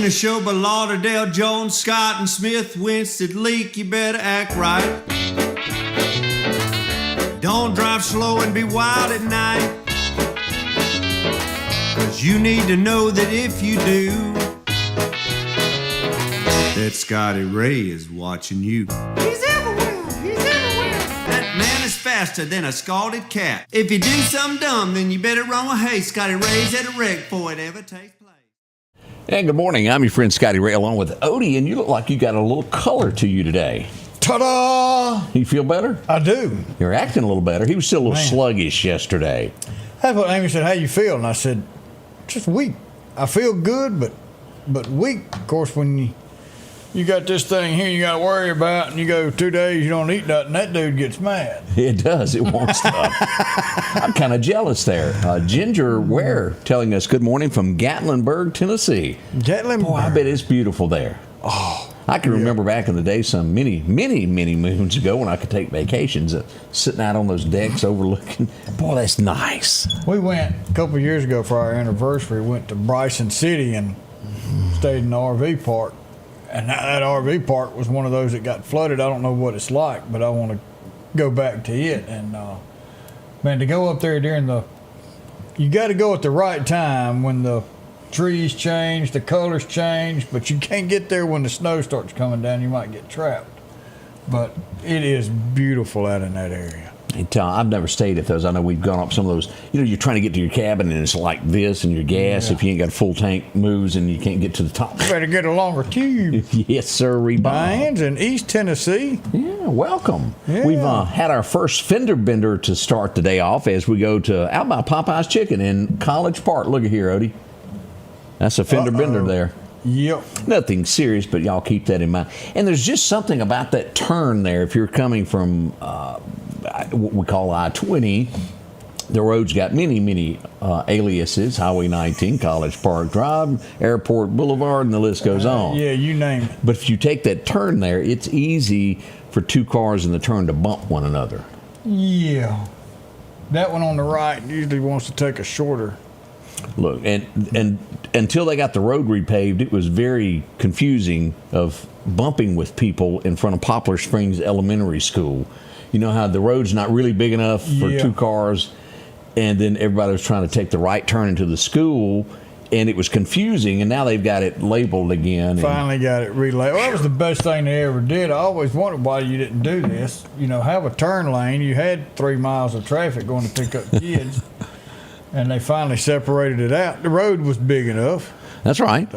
the show by Lauderdale, Jones, Scott, and Smith. Winston, Leak, you better act right. Don't drive slow and be wild at night. 'Cause you need to know that if you do, that Scotty Ray is watching you. He's everywhere. He's everywhere. That man is faster than a scalded cat. If you do something dumb, then you better run with haste. Scotty Ray's at a wreck before it ever takes place. And good morning. I'm your friend Scotty Ray along with Odie, and you look like you got a little color to you today. Ta-da! You feel better? I do. You're acting a little better. He was still a little Man. sluggish yesterday. That's what Amy said, how you feel? And I said, just weak. I feel good, but weak. Of course, when you got this thing here you got to worry about, and you go 2 days, you don't eat nothing, that dude gets mad. It does. It wants stuff. I'm kind of jealous there. Ginger Ware telling us good morning from Gatlinburg, Tennessee. Gatlinburg. Boy, I bet it's beautiful there. Oh, I can remember back in the day, some many moons ago, when I could take vacations, sitting out on those decks overlooking. Boy, that's nice. we went a couple of years ago for our anniversary. Went to Bryson City and stayed in the RV park. And that RV park was one of those that got flooded. I don't know what it's like, but I want to go back to it. And man, to go up there you got to go at the right time when the trees change, the colors change, but you can't get there when the snow starts coming down. You might get trapped. But it is beautiful out in that area. I've never stayed at those. I know we've gone up some of those. You know, you're trying to get to your cabin and it's like this, and your gas, if you ain't got a full tank, moves and you can't get to the top. You better get a longer tube. Yes, sir. Diane's in East Tennessee. Yeah, welcome. Yeah. We've had our first fender bender to start the day off as we go to out by Popeye's Chicken in College Park. Look at here, Odie. That's a fender bender there. Yep. Nothing serious, but y'all keep that in mind. And there's just something about that turn there. If you're coming from what we call I-20, the road's got many aliases: Highway 19, College Park Drive, Airport Boulevard, and the list goes on. Yeah, you name it. But if you take that turn there, it's easy for two cars in the turn to bump one another. Yeah. That one on the right usually wants to take a shorter. Look, and until they got the road repaved, it was very confusing of bumping with people in front of Poplar Springs Elementary School. You know how the road's not really big enough for two cars, and then everybody was trying to take the right turn into the school, and it was confusing, and now they've got it labeled again. Finally got it relabeled. Well, that was the best thing they ever did. I always wondered why you didn't do this. You know, have a turn lane. You had 3 miles of traffic going to pick up kids, and they finally separated it out. The road was big enough. That's right.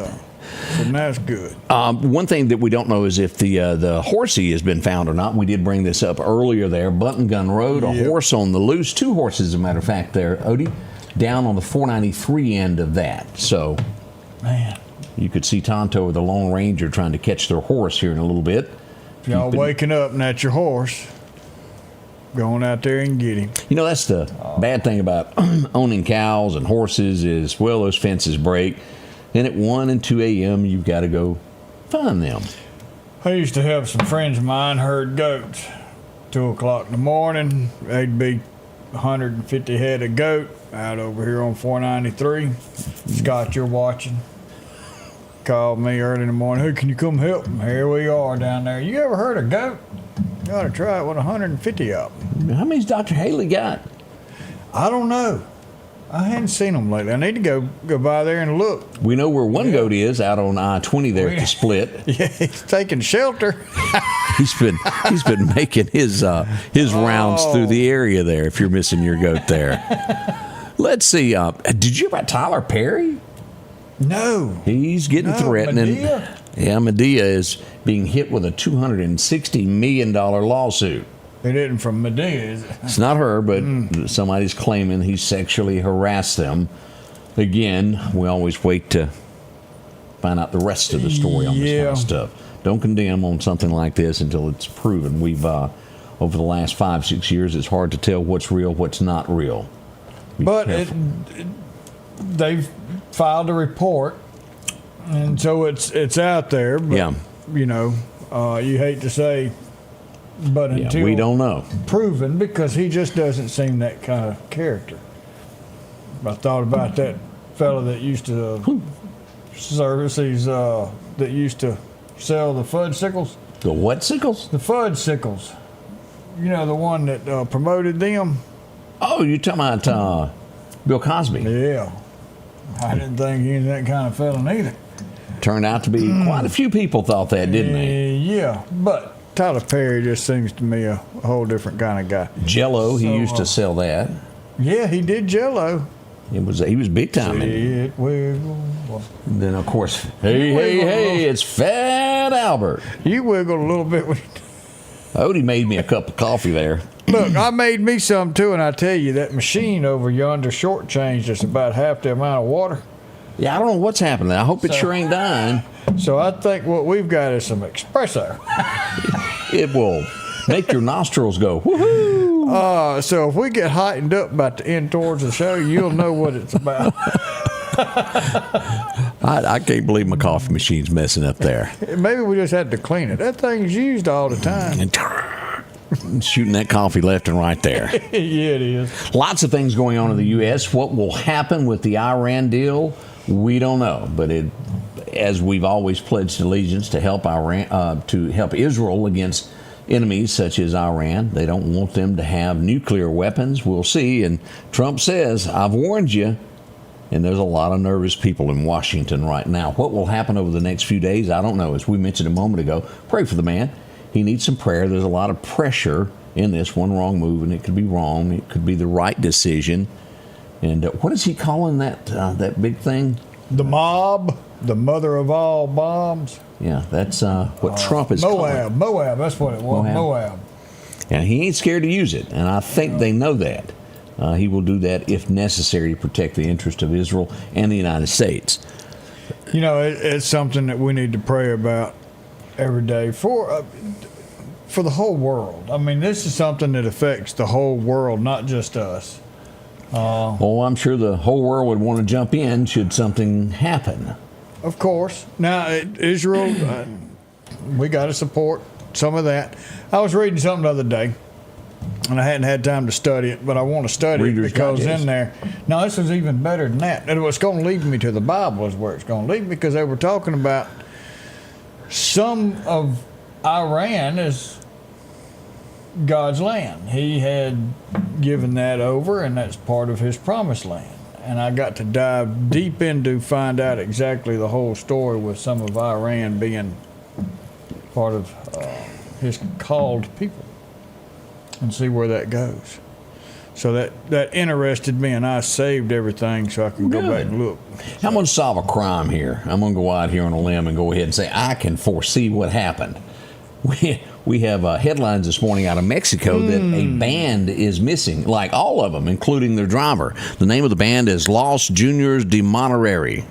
So now it's good. One thing that we don't know is if the horsey has been found or not. We did bring this up earlier there. Button Gun Road, a horse on the loose. 2 horses, as a matter of fact, there, Odie, down on the 493 end of that. So, man, you could see Tonto or the Lone Ranger trying to catch their horse here in a little bit. If y'all waking up and that's your horse, going out there and get him. You know, that's the bad thing about owning cows and horses is, well, those fences break. And at 1 and 2 a.m., you've got to go find them. I used to have some friends of mine herd goats. 2 o'clock in the morning, they'd be 150 head of goat out over here on 493. Scott, you're watching. Called me early in the morning. Hey, can you come help? Here we are down there. You ever heard of goat? You ought to try it with 150 of them. How many's Dr. Haley got? I don't know. I hadn't seen them lately. I need to go by there and look. We know where one goat is out on I-20 there at the split. Yeah, he's taking shelter. He's been making his rounds through the area there. If you're missing your goat there, let's see. Did you hear about Tyler Perry? No. He's getting threatening. Medea? Yeah, Medea is being hit with a $260 million lawsuit. It isn't from Medea, is it? It's not her, but somebody's claiming he sexually harassed them. Again, we always wait to find out the rest of the story on this kind of stuff. Don't condemn on something like this until it's proven. We've, over the last 5-6 years, it's hard to tell what's real, what's not real. But they've filed a report, and so it's out there. But, you know, you hate to say, but until we don't know. Proven, because he just doesn't seem that kind of character. I thought about that fella that used to services that used to sell the fudgesicles. The what sickles? The fudgesicles. You know, the one that promoted them? Oh, you're talking about Bill Cosby. Yeah. I didn't think he was that kind of fella either. Turned out to be quite a few people thought that, didn't they? Yeah, but Tyler Perry just seems to me a whole different kind of guy. Jell-O, he used to sell that. Yeah, he did Jell-O. He was big time. It wiggle. And then, of course, hey, it's Fat Albert. You wiggled a little bit. Odie made me a cup of coffee there. Look, I made me some too, and I tell you, that machine over yonder shortchanged us about half the amount of water. Yeah, I don't know what's happening. I hope it sure ain't dying. So I think what we've got is some espresso. It will make your nostrils go, woohoo! So if we get heightened up about the end towards the show, you'll know what it's about. I can't believe my coffee machine's messing up there. Maybe we just had to clean it. That thing's used all the time. And shooting that coffee left and right there. Yeah, it is. Lots of things going on in the U.S. What will happen with the Iran deal, we don't know. But as we've always pledged allegiance to help Israel against enemies such as Iran. They don't want them to have nuclear weapons. We'll see. And Trump says, I've warned you. And there's a lot of nervous people in Washington right now. What will happen over the next few days, I don't know. As we mentioned a moment ago, pray for the man. He needs some prayer. There's a lot of pressure in this. One wrong move, and it could be wrong. It could be the right decision. And what is he calling that big thing? The mob, the mother of all bombs. Yeah, that's what Trump is calling. Moab, that's what it was, Moab. And he ain't scared to use it, and I think they know that. He will do that if necessary to protect the interest of Israel and the United States. You know, it's something that we need to pray about every day for the whole world. I mean, this is something that affects the whole world, not just us. Well, I'm sure the whole world would want to jump in should something happen. Of course. Now, Israel, we got to support some of that. I was reading something the other day, and I hadn't had time to study it, but I want to study Reader's it because Digest. in there, now this is even better than that. And what's going to lead me to the Bible is where it's going to lead me, because they were talking about some of Iran as God's land. He had given that over, and that's part of his promised land. And I got to dive deep into find out exactly the whole story with some of Iran being part of his called people, and see where that goes. So that interested me, and I saved everything so I can go back and look. I'm going to solve a crime here. I'm going to go out here on a limb and go ahead and say I can foresee what happened. We have headlines this morning out of Mexico that a band is missing, like all of them, including their driver. The name of the band is Los Juniors de Monterrey.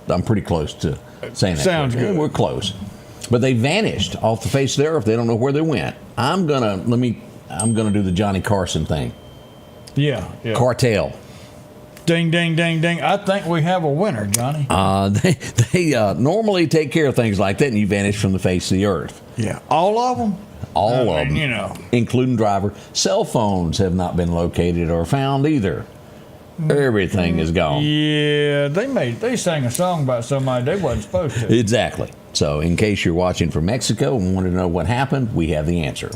I'm pretty close to saying that. Sounds good. We're close. But they vanished off the face of the earth. They don't know where they went. I'm gonna do the Johnny Carson thing. Yeah. Cartel. Ding, ding, ding, ding. I think we have a winner, Johnny. They normally take care of things like that, and you vanish from the face of the earth. Yeah. All of them? All of them. You know. Including driver. Cell phones have not been located or found either. Everything is gone. Yeah, they sang a song about somebody they wasn't supposed to. Exactly. So in case you're watching from Mexico and want to know what happened, we have the answer.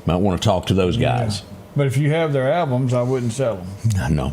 Might want to talk to those guys. Yeah. But if you have their albums, I wouldn't sell them. No.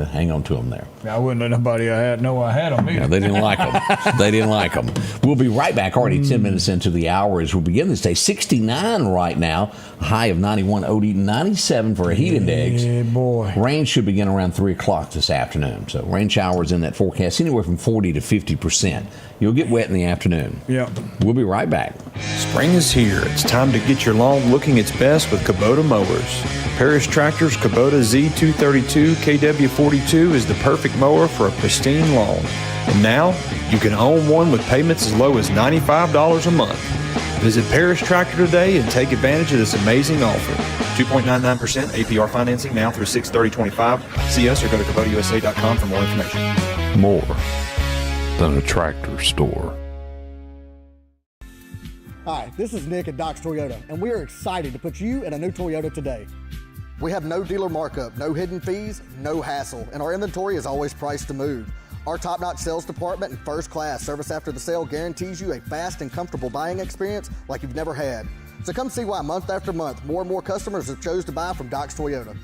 Hang on to them there. I wouldn't let nobody I had know I had them either. Yeah, they didn't like them. They didn't like them. We'll be right back. Already 10 minutes into the hour as we begin this day. 69 right now. A high of 91. Odie 97 for a heat index. Yeah, boy. Rain should begin around 3 o'clock this afternoon. So rain showers in that forecast anywhere from 40 to 50%. You'll get wet in the afternoon. Yeah. We'll be right back. Spring is here. It's time to get your lawn looking its best with Kubota mowers. Parish Tractor's Kubota Z232 KW42 is the perfect mower for a pristine lawn. And now, you can own one with payments as low as $95 a month. Visit Parish Tractor today and take advantage of this amazing offer. 2.99% APR financing now through 6/30/25. See us or go to KubotaUSA.com for more information. More than a tractor store. Hi, this is Nick at Doc's Toyota, and we are excited to put you in a new Toyota today. We have no dealer markup, no hidden fees, no hassle, and our inventory is always priced to move. Our top-notch sales department and first-class service after the sale guarantees you a fast and comfortable buying experience like you've never had. So come see why month after month, more and more customers have chose to buy from Doc's Toyota.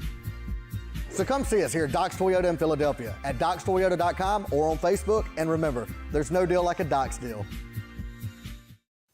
So come see us here at Doc's Toyota in Philadelphia at docstoyota.com or on Facebook. And remember, there's no deal like a Doc's deal.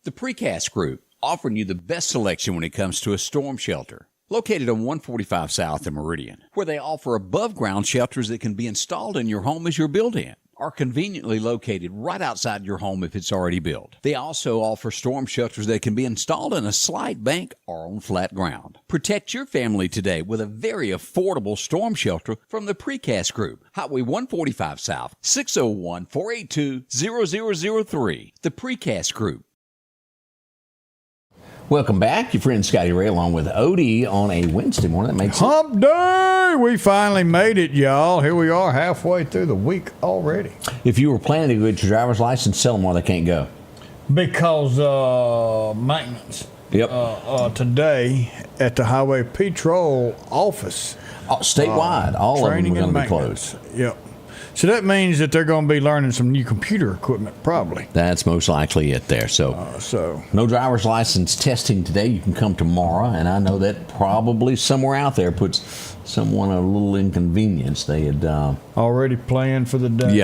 The Precast Group, offering you the best selection when it comes to a storm shelter. Located on 145 South in Meridian, where they offer above-ground shelters that can be installed in your home as you're built in, are conveniently located right outside your home if it's already built. They also offer storm shelters that can be installed in a slight bank or on flat ground. Protect your family today with a very affordable storm shelter from the Precast Group. Highway 145 South, 601-482-0003. The Precast Group. Welcome back. Your friend Scotty Ray along with Odie on a Wednesday morning. That makes Hump day! We finally made it, y'all. Here we are halfway through the week already. If you were planning to go get your driver's license, tell them why they can't go. Because maintenance. Yep. Today at the Highway Patrol office. Statewide, all of them are going to be closed. Yep. So that means that they're going to be learning some new computer equipment, probably. That's most likely it there. So no driver's license testing today. You can come tomorrow, and I know that probably somewhere out there puts someone a little inconvenience. They had already planned for the day.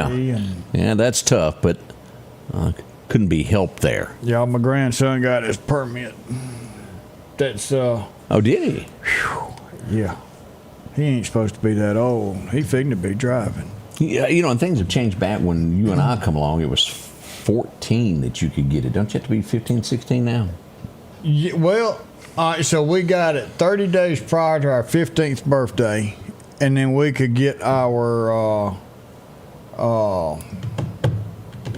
Yeah, that's tough, but couldn't be helped there. Yeah, my grandson got his permit. That's oh, did he? Whew, yeah, he ain't supposed to be that old. He figured to be driving. Yeah, and things have changed back when you and I come along. It was 14 that you could get it. Don't you have to be 15, 16 now? Yeah, well, so we got it 30 days prior to our 15th birthday, and then we could get our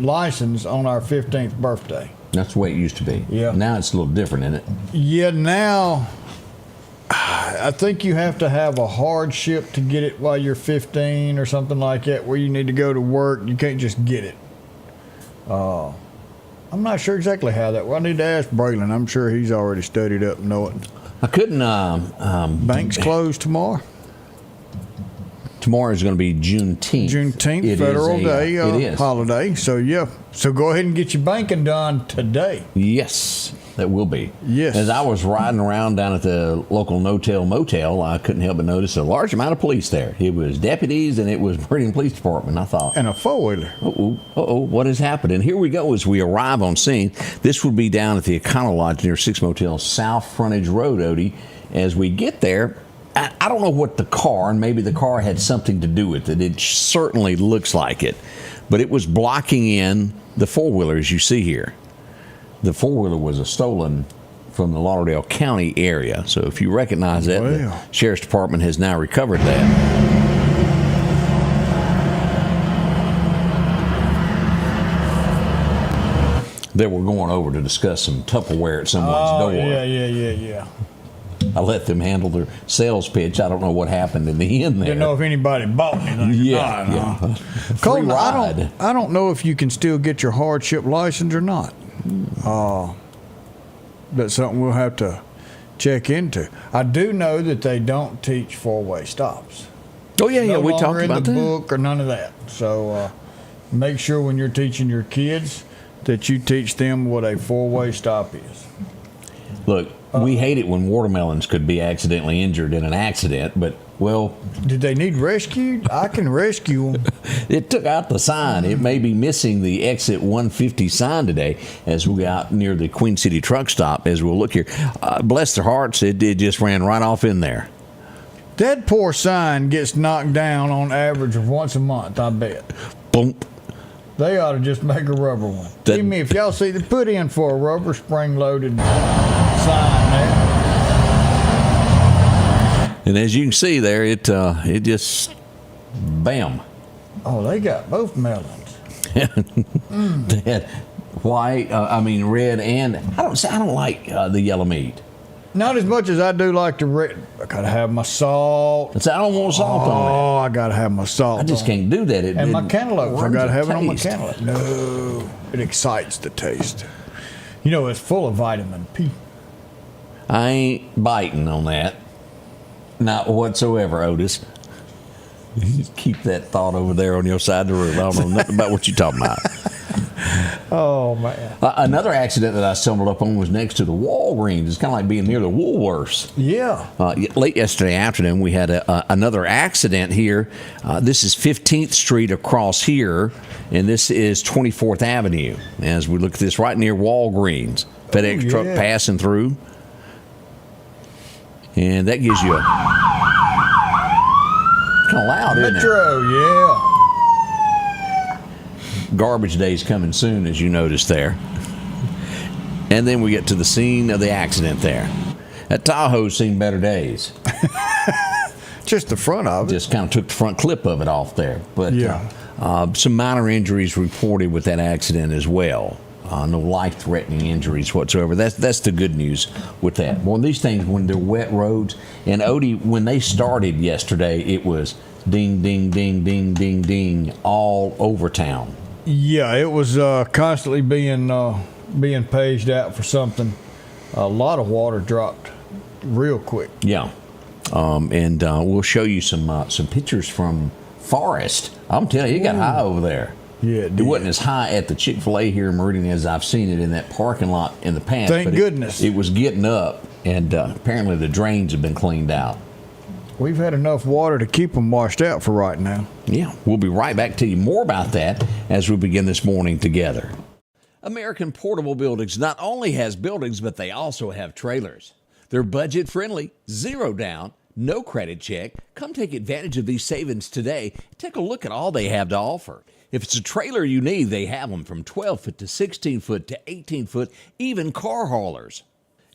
license on our 15th birthday. That's the way it used to be. Yeah. Now it's a little different, isn't it? Yeah, now I think you have to have a hardship to get it while you're 15 or something like that, where you need to go to work. You can't just get it. I'm not sure exactly how that. Well, I need to ask Braylon. I'm sure he's already studied up and know it. I couldn't. Banks closed tomorrow. Tomorrow is going to be Juneteenth. Juneteenth, Federal Day, it is. Holiday. So, yeah. So go ahead and get your banking done today. Yes, that will be. Yes. As I was riding around down at the local motel, I couldn't help but notice a large amount of police there. It was deputies and it was Meridian Police Department. I thought. And a four-wheeler. What has happened? And here we go as we arrive on scene. This would be down at the Econo Lodge near Six Motel South Frontage Road, Odie. As we get there, I don't know what the car, and maybe the car had something to do with it. It certainly looks like it. But it was blocking in the four-wheeler, as you see here. The four-wheeler was stolen from the Lauderdale County area. So if you recognize that, the Sheriff's Department has now recovered that. They were going over to discuss some Tupperware at someone's door. Yeah. I let them handle their sales pitch. I don't know what happened in the end there. Didn't know if anybody bought anything. Yeah. Colton, I don't know if you can still get your hardship license or not. That's something we'll have to check into. I do know that they don't teach four-way stops. Oh, yeah, we talked about that. No longer in the book or none of that. So make sure when you're teaching your kids that you teach them what a four-way stop is. Look, we hate it when watermelons could be accidentally injured in an accident, but, well... Did they need rescued? I can rescue them. It took out the sign. It may be missing the exit 150 sign today as we got near the Queen City truck stop, as we'll look here. Bless their hearts, it just ran right off in there. That poor sign gets knocked down on average of once a month, I bet. Boom. They ought to just make a rubber one. Even if y'all see, they put in for a rubber spring-loaded sign there. And as you can see there, it just, bam. Oh, they got both melons. They had white, red, and I don't like the yellow meat. Not as much as I do like the red. I gotta have my salt. I don't want salt on it. Oh, I gotta have my salt. I just can't do that. And my cantaloupe. I gotta have it on my taste. cantaloupe. No, it excites the taste. You know, it's full of vitamin P. I ain't biting on that. Not whatsoever, Otis. Just keep that thought over there on your side of the room. I don't know nothing about what you're talking about. Oh, man. Another accident that I stumbled up on was next to the Walgreens. It's kind of like being near the Woolworths. Yeah. Late yesterday afternoon, we had another accident here. This is 15th Street across here, and this is 24th Avenue. As we look at this, right near Walgreens. FedEx truck passing through. And that gives you a... kind of loud, isn't it? Metro, yeah. Garbage day's coming soon, as you noticed there. And then we get to the scene of the accident there. That Tahoe's seen better days. Just the front of it. Just kind of took the front clip of it off there. But Yeah. Some minor injuries reported with that accident as well. No life-threatening injuries whatsoever. That's the good news with that. Well, these things, when they're wet roads, and Odie, when they started yesterday, it was ding, ding, ding, ding, ding, ding, all over town. Yeah, it was constantly being paged out for something. A lot of water dropped real quick. Yeah, and we'll show you some pictures from Forest. I'm telling you, it got high over there. Yeah, it wasn't as high at the Chick-fil-A here in Meridian as I've seen it in that parking lot in the past. Thank goodness. It was getting up, and apparently the drains have been cleaned out. We've had enough water to keep them washed out for right now. Yeah, we'll be right back to you more about that as we begin this morning together. American Portable Buildings not only has buildings, but they also have trailers. They're budget-friendly, zero down, no credit check. Come take advantage of these savings today. Take a look at all they have to offer. If it's a trailer you need, they have them from 12-foot to 16-foot to 18-foot, even car haulers.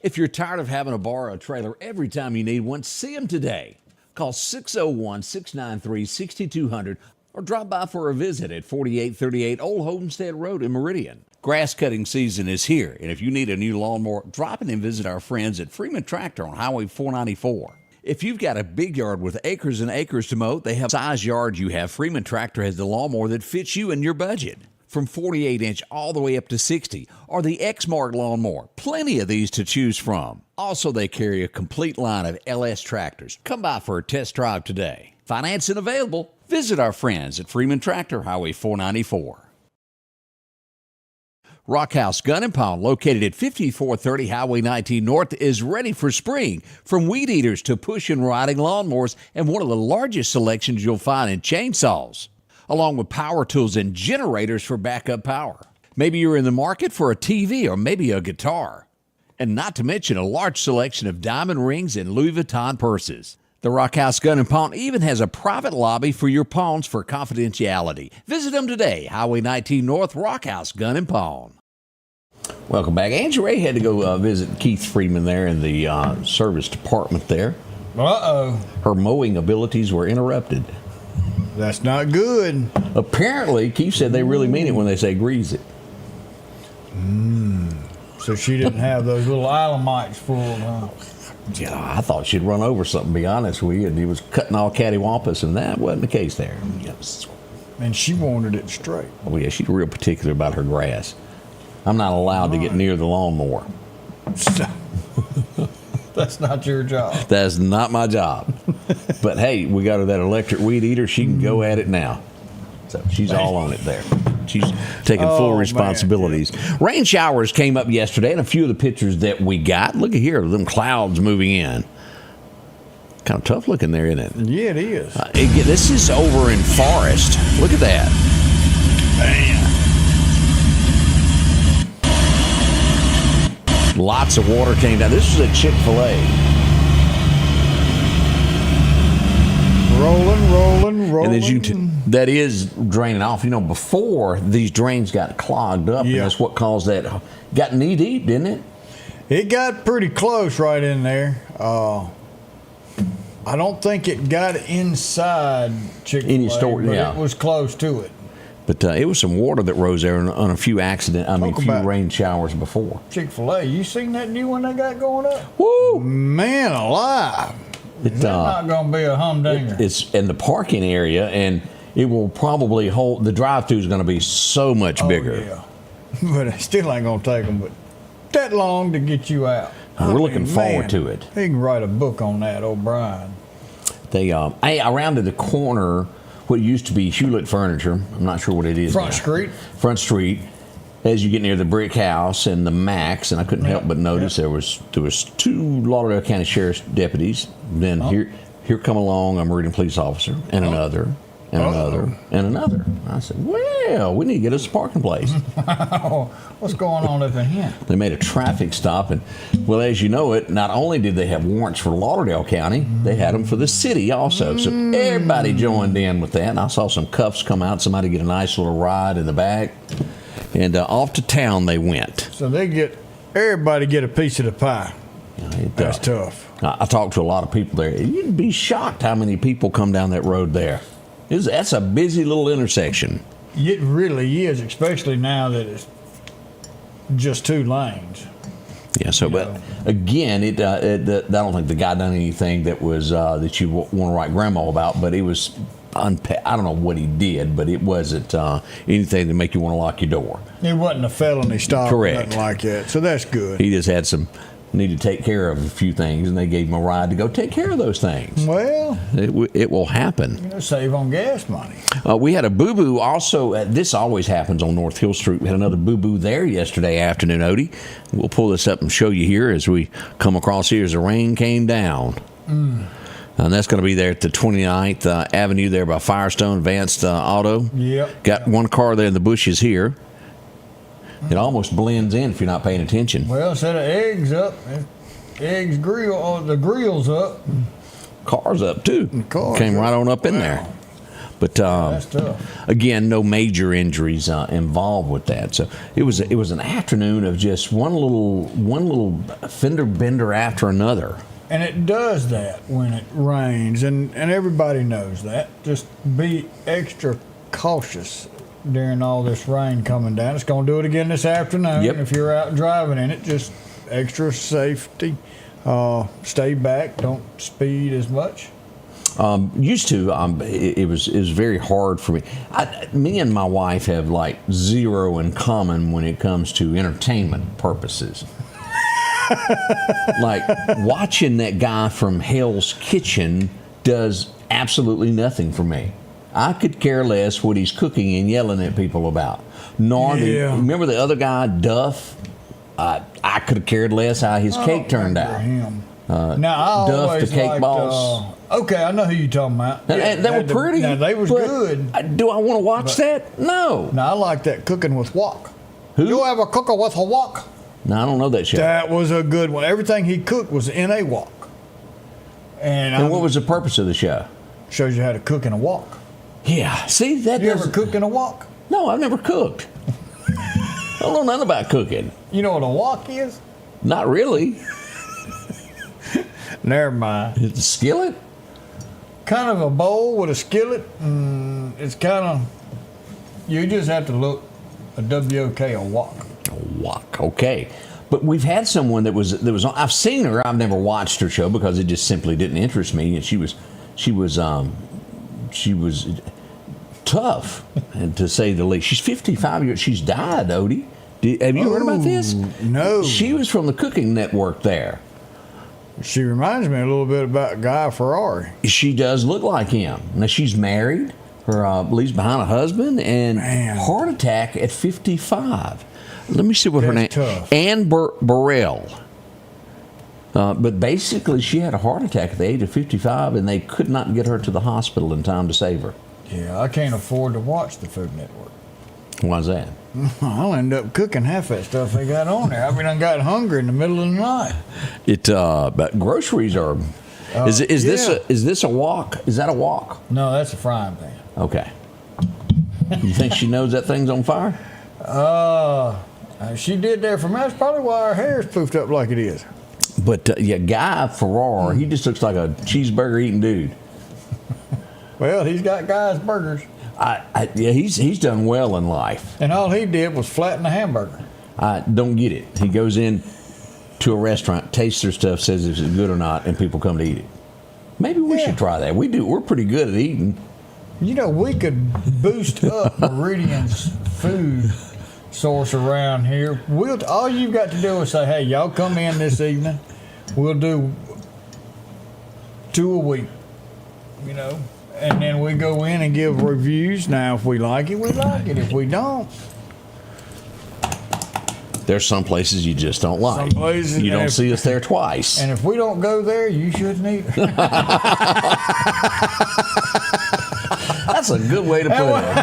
If you're tired of having to borrow a trailer every time you need one, see them today. Call 601-693-6200 or drop by for a visit at 4838 Old Homestead Road in Meridian. Grass cutting season is here, and if you need a new lawnmower, drop in and visit our friends at Freeman Tractor on Highway 494. If you've got a big yard with acres and acres to mow, they have size yard you have. Freeman Tractor has the lawnmower that fits you and your budget. From 48-inch all the way up to 60, or the X-Mark lawnmower. Plenty of these to choose from. Also, they carry a complete line of LS tractors. Come by for a test drive today. Financing available. Visit our friends at Freeman Tractor, Highway 494. Rockhouse Gun & Pawn, located at 5430 Highway 19 North, is ready for spring. From weed eaters to push and riding lawnmowers, and one of the largest selections you'll find in chainsaws, along with power tools and generators for backup power. Maybe you're in the market for a TV or maybe a guitar. And not to mention a large selection of diamond rings and Louis Vuitton purses. The Rockhouse Gun & Pawn even has a private lobby for your pawns for confidentiality. Visit them today, Highway 19 North, Rockhouse Gun & Pawn. Welcome back. Angie Ray had to go visit Keith Freeman there in the service department there. Uh-oh. Her mowing abilities were interrupted. That's not good. Apparently, Keith said they really mean it when they say grease it. So she didn't have those little Alamites full of Yeah, I thought she'd run over something, to be honest with you, and he was cutting all cattywampus, and that wasn't the case there. Yes. And she wanted it straight. Oh, yeah, she's real particular about her grass. I'm not allowed to get near the lawnmower. That's not your job. That's not my job. But, hey, we got her that electric weed eater. She can go at it now. So she's all on it there. She's taking full responsibilities. Man. Rain showers came up yesterday, and a few of the pictures that we got. Look at here, them clouds moving in. Kind of tough looking there, isn't it? Yeah, it is. This is over in Forest. Look at that. Man. Lots of water came down. This is a Chick-fil-A. Rolling. And as that is draining off. You know, before these drains got clogged up, and that's what caused that. Got knee deep, didn't it? It got pretty close right in there. I don't think it got inside Chick-fil-A, Any store, but yeah. it was close to it. But it was some water that rose there on a few few rain showers before. Chick-fil-A, you seen that new one they got going up? Woo! Man alive. It's not going to be a humdinger. It's in the parking area, and it will probably hold. The drive-thru is going to be so much bigger. Yeah. But it still ain't going to take them but that long to get you out. We're looking forward to it. He can write a book on that, O'Brien. They I rounded the corner, what used to be Hewlett Furniture. I'm not sure what it is. Front Street. As you get near the brick house and the Max, and I couldn't help but notice there was 2 Lauderdale County Sheriff's deputies. Then here come along a Meridian police officer and another. And another, and another. I said, well, we need to get us a parking place. What's going on up in here? They made a traffic stop, and, well, as you know it, not only did they have warrants for Lauderdale County, they had them for the city also. So everybody joined in with that, and I saw some cuffs come out, somebody get a nice little ride in the back, and off to town they went. So everybody get a piece of the pie. That's tough. I talked to a lot of people there. You'd be shocked how many people come down that road there. That's a busy little intersection. It really is, especially now that it's just 2 lanes. Yeah. So, but again, I don't think the guy done anything that was that you want to write grandma about. But it was, I don't know what he did, but it wasn't anything to make you want to lock your door. It wasn't a felony stop. Correct. Or nothing like that. So that's good. He just had need to take care of a few things, and they gave him a ride to go take care of those things. Well, it will happen. Save on gas money. We had a boo-boo also. This always happens on North Hill Street. We had another boo-boo there yesterday afternoon, Odie. We'll pull this up and show you here as we come across here as the rain came down. And that's going to be there at the 29th Avenue there by Firestone Advanced Auto. Yep. Got one car there in the bushes here. It almost blends in if you're not paying attention. Well, instead of eggs up, the grill's up. Car's up too. Came right on up in there. But that's tough. Again, no major injuries involved with that. So it was an afternoon of just one little fender bender after another. And it does that when it rains, and everybody knows that. Just be extra cautious during all this rain coming down. It's going to do it again this afternoon. Yep. If you're out driving in it, just extra safety. Stay back. Don't speed as much. Used to, it was very hard for me. Me and my wife have like zero in common when it comes to entertainment purposes. Like watching that guy from Hell's Kitchen does absolutely nothing for me. I could care less what he's cooking and yelling at people about. Remember the other guy, Duff? I could have cared less how his cake turned out. Now, I Duff, always the cake liked, boss. Okay, I know who you're talking about. They were pretty. Now, they was good. Do I want to watch that? No. Now, I like that cooking with wok. Who? You ever cooking with a wok? No, I don't know that show. That was a good one. Everything he cooked was in a wok. And what was the purpose of the show? Shows you how to cook in a wok. Yeah. See, that You ever cooked in a wok? No, I've never cooked. I don't know nothing about cooking. You know what a wok is? Not really. Never mind. It's a skillet? Kind of a bowl with a skillet. It's kind of, you just have to look a W-O-K, a wok. A wok, okay. But we've had someone that was on, I've seen her, I've never watched her show because it just simply didn't interest me. And she was tough, and to say the least. She's 55 years. She's died, Odie. Have you heard about this? No. She was from the Cooking Network there. She reminds me a little bit about Guy Ferrari. She does look like him. Now, she's married. Her leaves behind a husband, and heart attack at 55. Let me see what her name is. Ann Burrell. But basically, she had a heart attack at the age of 55, and they could not get her to the hospital in time to save her. Yeah, I can't afford to watch the Food Network. Why's that? I'll end up cooking half that stuff they got on there. I mean, I got hungry in the middle of the night. But groceries are. Is this a wok? Is that a wok? No, that's a frying pan. Okay. You think she knows that thing's on fire? She did there for me. That's probably why her hair's poofed up like it is. But Guy Ferrari, he just looks like a cheeseburger eating dude. Well, he's got Guy's burgers. He's done well in life. And all he did was flatten a hamburger. I don't get it. He goes in to a restaurant, tastes their stuff, says if it's good or not, and people come to eat it. Maybe we should try that. We're pretty good at eating. You know, we could boost up Meridian's food source around here. All you've got to do is say, hey, y'all come in this evening. We'll do 2 a week. you know, and then we go in and give reviews. Now, if we like it, we like it. If we don't, There's some places you just don't like. Some places, you don't if- see us there twice. and if we don't go there, you shouldn't either. That's a good way to put it.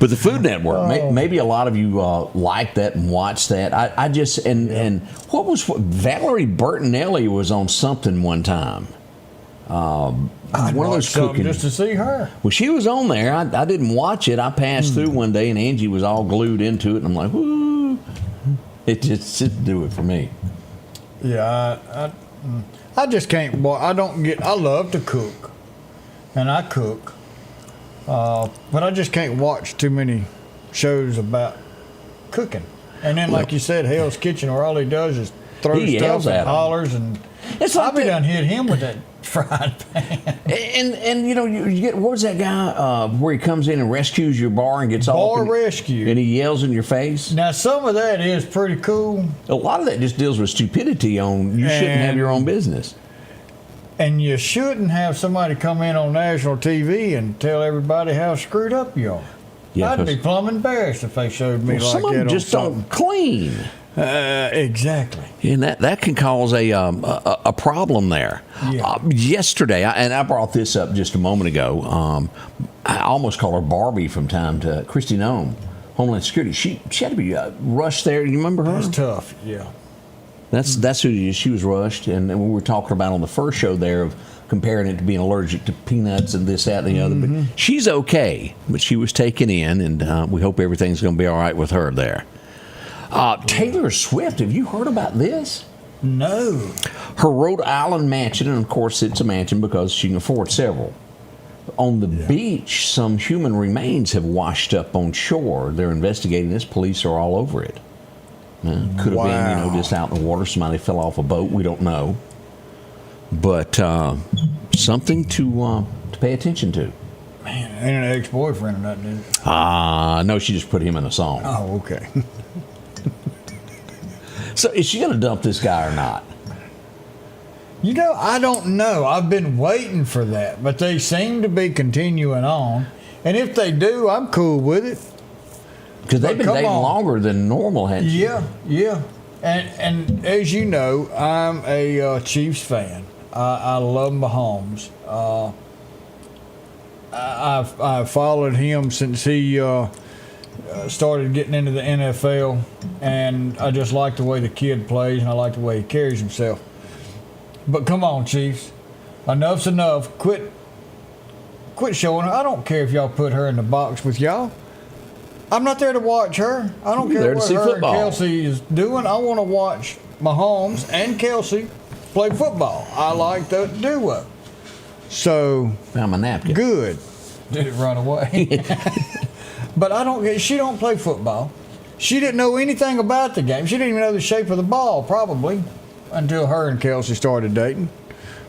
But the Food Network, maybe a lot of you like that and watch that. I just and what Valerie Bertinelli was on something one time. One of those cooking. Just to see her. Well, she was on there. I didn't watch it. I passed through one day and Angie was all glued into it, and I'm like, whoo! It just didn't do it for me. Yeah, I just can't. Boy, I don't get. I love to cook, and I cook, but I just can't watch too many shows about cooking. And then, like you said, Hell's Kitchen, where all he does is throw He yells stuff at and 'em. hollers, and It's like I that- done hit him with that fried pan. And you know, you get, what was that guy where he comes in and rescues your bar and gets all Bar up and, rescue. and he yells in your face? Now, some of that is pretty cool, A lot of that just deals with stupidity on you shouldn't have And- your own business. and you shouldn't have somebody come in on national TV and tell everybody how screwed up you are. Yeah, I'd be 'cause- plumb embarrassed if they showed me Well, like some of that them on just something. don't clean. Exactly. And that can cause a problem there. Yeah. Yesterday, I brought this up just a moment ago. I almost call her Barbie from time to Christy Nome, Homeland Security. She had to be rushed there. You remember her? That's tough. Yeah. That's who she was rushed. And we were talking about on the first show there of comparing it to being allergic to peanuts and this, that, and the other. But she's okay. But she was taken in, and we hope everything's going to be all right with her there. Taylor Swift, have you heard about this? No. Her Rhode Island mansion, and of course it's a mansion because she can afford several. On the beach, some human remains have washed up on shore. They're investigating this. Police are all over it. Could have been, you know, just out in the water. Somebody fell off a boat. We don't know. But something to pay attention to. Man, ain't an ex-boyfriend or nothing, is it? No, she just put him in a song. Oh, okay. So is she going to dump this guy or not? You know, I don't know. I've been waiting for that, but they seem to be continuing on. And if they do, I'm cool with it. Because they've But been come dating on. longer than normal, hasn't she? Yeah. And as you know, I'm a Chiefs fan. I love Mahomes. I've followed him since he started getting into the NFL, and I just like the way the kid plays, and I like the way he carries himself. But come on, Chiefs, enough's enough. Quit showing her. I don't care if y'all put her in the box with y'all. I'm not there to watch her. I don't You're there care to what see her football. and Kelsey is doing. I want to watch Mahomes and Kelsey play football. I like the duo. So Found my napkin. good. Did it run away? But I don't. She don't play football. She didn't know anything about the game. She didn't even know the shape of the ball probably until her and Kelsey started dating.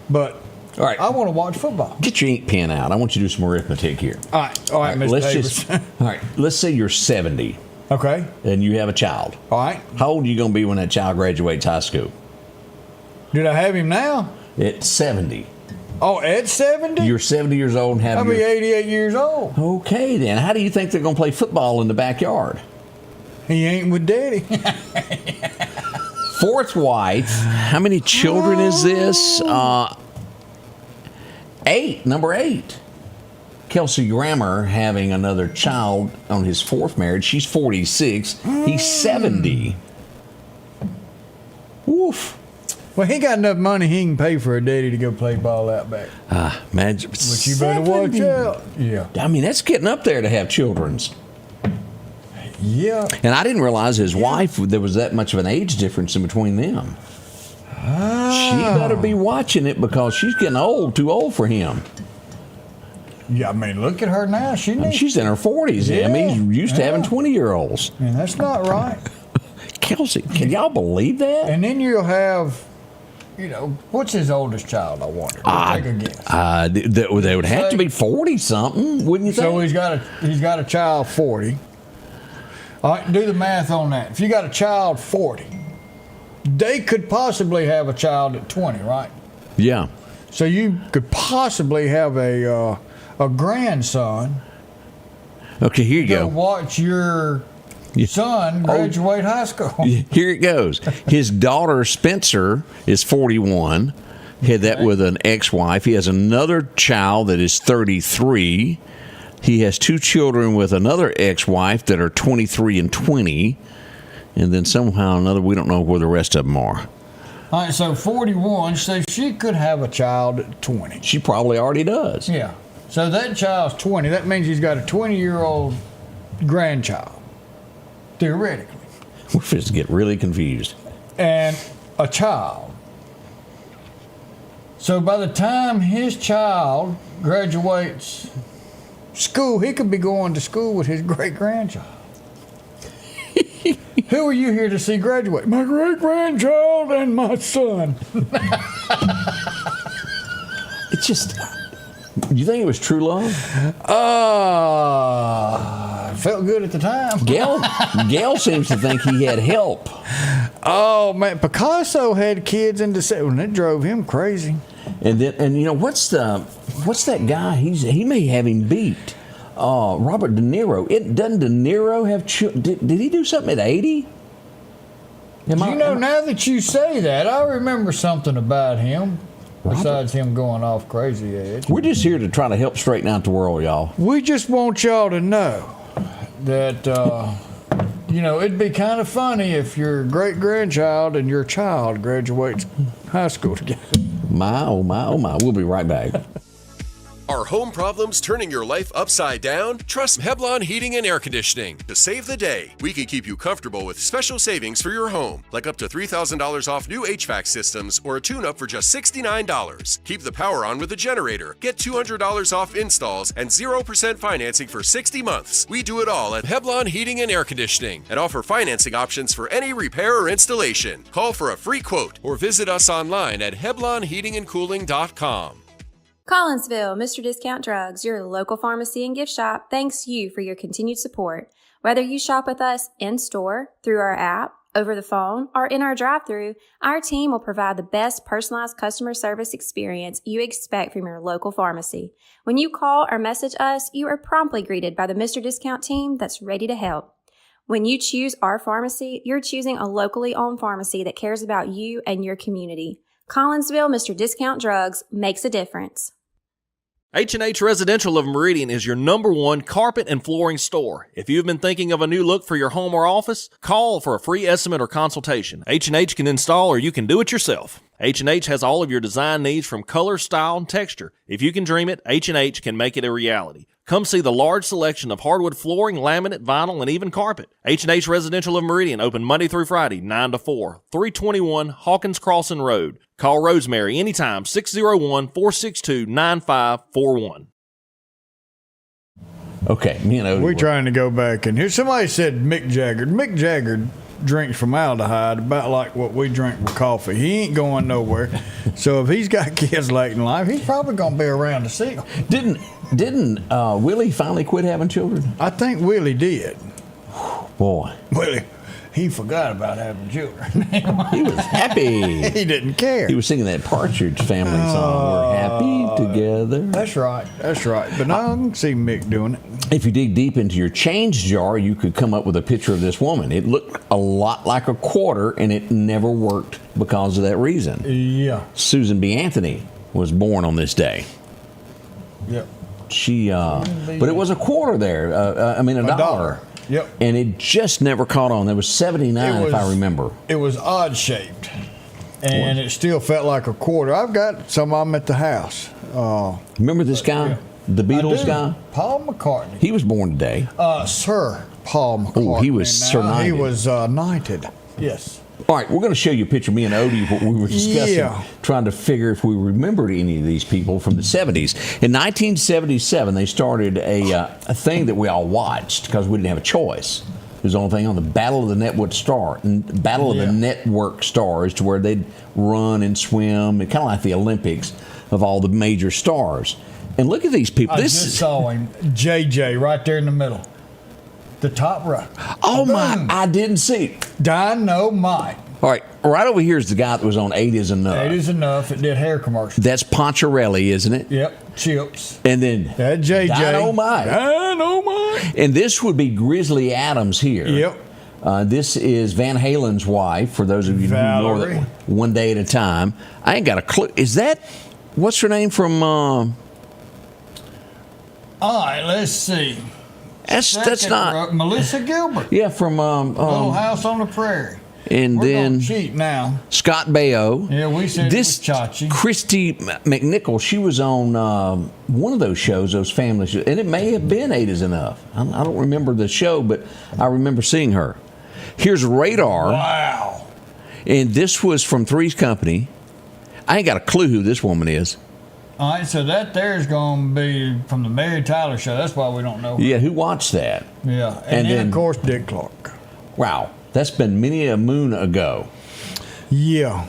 But All right. I want to watch football. Get your ink pen out. I want you to do some arithmetic here. All right, Miss let's Davis. all right. Let's say you're 70 Okay. and you have a child. All right. How old are you going to be when that child graduates high school? Did I have him now? At 70. Oh, at 70? You're 70 years old and have I'll be your... 88 years old. Okay, then. How do you think they're going to play football in the backyard? He ain't with Daddy. Fourth wife. How many children is this? 8. Number 8. Kelsey Grammer having another child on his fourth marriage. She's 46. He's 70. Woof. Well, he got enough money he can pay for a daddy to go play ball out back. Imagine. But you better watch 70. out. Yeah. I mean, that's getting up there to have children's. Yeah. And I didn't realize his wife, there was that much of an age difference in between them. She better be watching it because she's getting old, too old for him. Yeah, I mean, look at her now. She I mean, needs. she's in her 40s. I mean, he's used to having Yeah. 20-year-olds. And that's not right. Kelsey, can y'all believe that? And then you'll have, you know, what's his oldest child? I wonder. Take a guess. They would have to be 40-something, wouldn't you So think? he's got a child 40. All right, do the math on that. If you got a child 40, they could possibly have a child at 20, right? Yeah. So you could possibly have a grandson. Okay, here you to go. Watch your son graduate high school. Here it goes. His daughter Spencer is 41. Had that with an ex-wife. He has another child that is 33. He has 2 children with another ex-wife that are 23 and 20. And then somehow or another, we don't know where the rest of them are. All right, so 41, so she could have a child at 20. She probably already does. Yeah. So that child's 20. That means he's got a 20-year-old grandchild, theoretically. We're supposed to get really confused. And a child. So by the time his child graduates school, he could be going to school with his great-grandchild. Who are you here to see graduate? My great-grandchild and my son. It's just... You think it was true love? Felt good at the time. Gail seems to think he had help. Oh, man. Picasso had kids in the... and it drove him crazy. And you know, what's that guy? He may have him beat. Robert De Niro. Doesn't De Niro have did he do something at 80? Now that you say that, I remember something about him. Besides him going off crazy edge. We're just here to try to help straighten out the world, y'all. We just want y'all to know that, it'd be kind of funny if your great-grandchild and your child graduates high school together. My, oh my, oh my. We'll be right back. Are home problems turning your life upside down? Trust Heblon Heating and Air Conditioning to save the day. We can keep you comfortable with special savings for your home, like up to $3,000 off new HVAC systems or a tune-up for just $69. Keep the power on with a generator. Get $200 off installs and 0% financing for 60 months. We do it all at Heblon Heating and Air Conditioning and offer financing options for any repair or installation. Call for a free quote or visit us online at HeblonHeatingandCooling.com. Collinsville, Mr. Discount Drugs, your local pharmacy and gift shop, thanks you for your continued support. Whether you shop with us in-store, through our app, over the phone, or in our drive-thru, our team will provide the best personalized customer service experience you expect from your local pharmacy. When you call or message us, you are promptly greeted by the Mr. Discount team that's ready to help. When you choose our pharmacy, you're choosing a locally owned pharmacy that cares about you and your community. Collinsville, Mr. Discount Drugs makes a difference. H&H Residential of Meridian is your #1 carpet and flooring store. If you've been thinking of a new look for your home or office, call for a free estimate or consultation. H&H can install or you can do it yourself. H&H has all of your design needs from color, style, and texture. If you can dream it, H&H can make it a reality. Come see the large selection of hardwood flooring, laminate, vinyl, and even carpet. H&H Residential of Meridian, open Monday through Friday, 9 to 4, 321 Hawkins Crossing Road. Call Rosemary anytime, 601-462-9541. Okay, me and Odie. We're trying to go back in here. Somebody said Mick Jagger. Mick Jagger drinks formaldehyde about like what we drink with coffee. He ain't going nowhere. So if he's got kids late in life, he's probably going to be around to see them. Didn't Willie finally quit having children? I think Willie did. Boy. Willie, he forgot about having children. He was happy. He didn't care. He was singing that Partridge Family song. We're happy together. That's right. But I can see Mick doing it. If you dig deep into your change jar, you could come up with a picture of this woman. It looked a lot like a quarter, and it never worked because of that reason. Yeah. Susan B. Anthony was born on this day. Yep. But it was a quarter there. A dollar. Yep. And it just never caught on. There was 79, if I remember. It was odd shaped, and it still felt like a quarter. I've got some of them at the house. Remember this guy? Yeah. The Beatles guy? Paul McCartney. He was born today. Sir Paul McCartney. Oh, he was Sir Knighted. He was knighted. Yes. All right, we're going to show you a picture of me and Odie, what we were discussing, trying to figure if we remembered any of these people from the 70s. In 1977, they started a thing that we all watched because we didn't have a choice. It was the only thing on the Battle of the Network Stars, to where they'd run and swim, kind of like the Olympics of all the major stars. And look at these people. I just saw him, JJ, right there in the middle. The top row. Oh, my, I didn't see. Dynamite. All right, right over here is the guy that was on 8 is Enough. 8 is Enough. It did hair commercials. That's Poncherelli, isn't it? Yep, Chips. And then That JJ. Dynamite. And this would be Grizzly Adams here. Yep. This is Van Halen's wife, for those of you who know that One Day at a Time. I ain't got a clue. Is that, what's her name from... All right, let's see. That's not... Melissa Gilbert. Yeah, from... Little House on the Prairie. And We're then... gonna cheat now. Scott Baio. Yeah, we said this it was Chachi. Christy McNichol, she was on one of those shows, those family shows, and it may have been 8 is Enough. I don't remember the show, but I remember seeing her. Here's Radar. Wow. And this was from Three's Company. I ain't got a clue who this woman is. All right, so that there is going to be from the Mary Tyler Show. That's why we don't know. Yeah, who watched that? Yeah, and then, of course, Dick Clark. Wow, that's been many a moon ago. Yeah.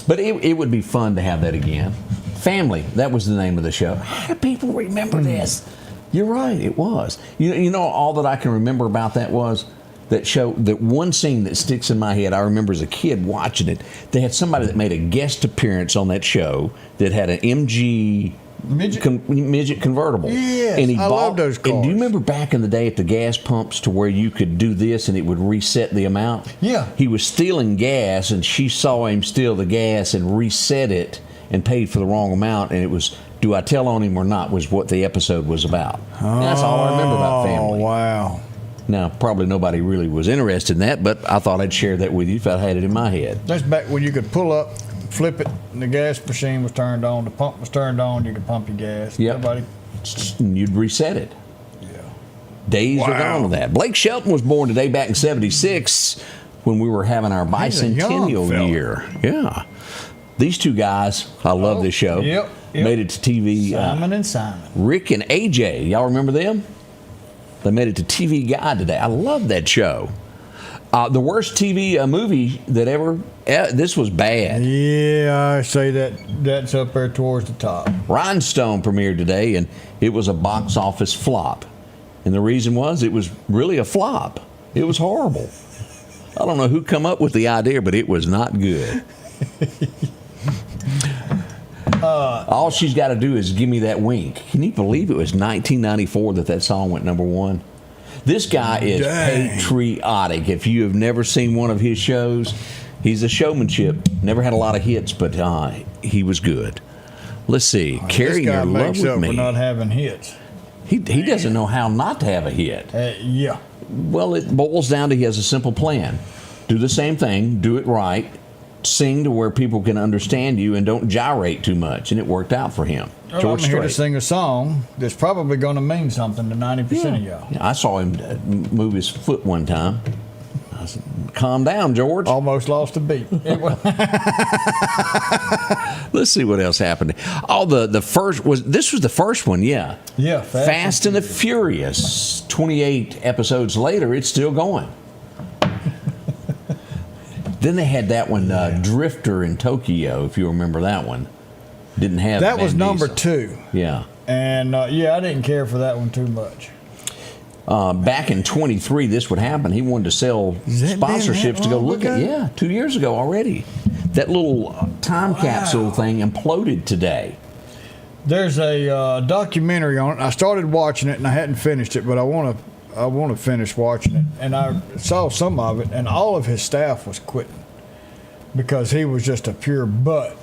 But it would be fun to have that again. Family, that was the name of the show. How do people remember this? You're right, it was. You know, all that I can remember about that was that show, that one scene that sticks in my head, I remember as a kid watching it, they had somebody that made a guest appearance on that show that had an MG midget convertible. Yes, and he love those cars. And do you remember back in the day at the gas pumps to where you could do this and it would reset the amount? Yeah. He was stealing gas and she saw him steal the gas and reset it and paid for the wrong amount, and it was Do I Tell on Him or Not was what the episode was about. And that's all I remember about Family. Oh, wow. Now, probably nobody really was interested in that, but I thought I'd share that with you if I had it in my head. That's back when you could pull up, flip it, and the gas machine was turned on, the pump was turned on, you could pump your gas. Yep. And you'd reset it. Yeah. Days are gone with that. Blake Shelton was born today back in 76 when we were having our bicentennial year. Yeah. These two guys, I love this show. Yep. Made it to TV. Simon and Simon. Rick and AJ. Y'all remember them? They made it to TV Guide today. I love that show. The worst TV movie that ever... this was bad. Yeah, I say that's up there towards the top. Rhinestone premiered today, and it was a box office flop. And the reason was it was really a flop. It was horrible. I don't know who come up with the idea, but it was not good. All she's got to do is give me that wink. Can you believe it was 1994 that song went number one? This guy is patriotic. If you have never seen one of his shows, he's a showmanship. Never had a lot of hits, but he was good. Let's see. Carry Your Love With Me. For not having hits. He doesn't know how not to have a hit. Yeah. Well, it boils down to he has a simple plan. Do the same thing. Do it right. Sing to where people can understand you and don't gyrate too much, and it worked out for him. Well, George I'm here to Strait. sing a song that's probably going to mean something to 90% of y'all. Yeah, I saw him move his foot one time. I said, calm down, George. Almost lost a beat. Let's see what else happened. Oh, this was the first one, yeah. Yeah, Fast and the Furious. 28 episodes later, it's still going. Then they had that one, Drifter in Tokyo, if you remember that one. Didn't have that. Was Vin number Diesel. 2. Yeah. And, I didn't care for that one too much. Back in 23, this would happen. He wanted to sell sponsorships to go look at. Yeah, 2 years ago already. That little time capsule thing imploded today. There's a documentary on it. I started watching it, and I hadn't finished it, but I want to finish watching it. And I saw some of it, and all of his staff was quitting because he was just a pure butt.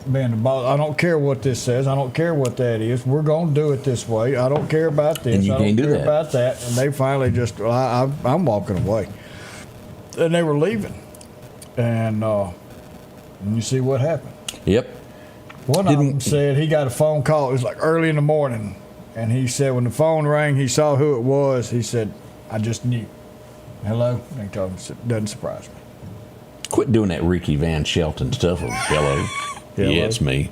Being the boss. I don't care what this says. I don't care what that is. We're going to do it this way. I don't care about this. And you I don't can't do care that. about that. And they finally just, I'm walking away. And they were leaving. And you see what happened. Yep. One of them said he got a phone call. It was like early in the morning. And he said when the phone rang, he saw who it was. He said, I just knew. Hello? And he told him, doesn't surprise me. Quit doing that Ricky Van Shelton stuff. Hello. Yeah, it's me.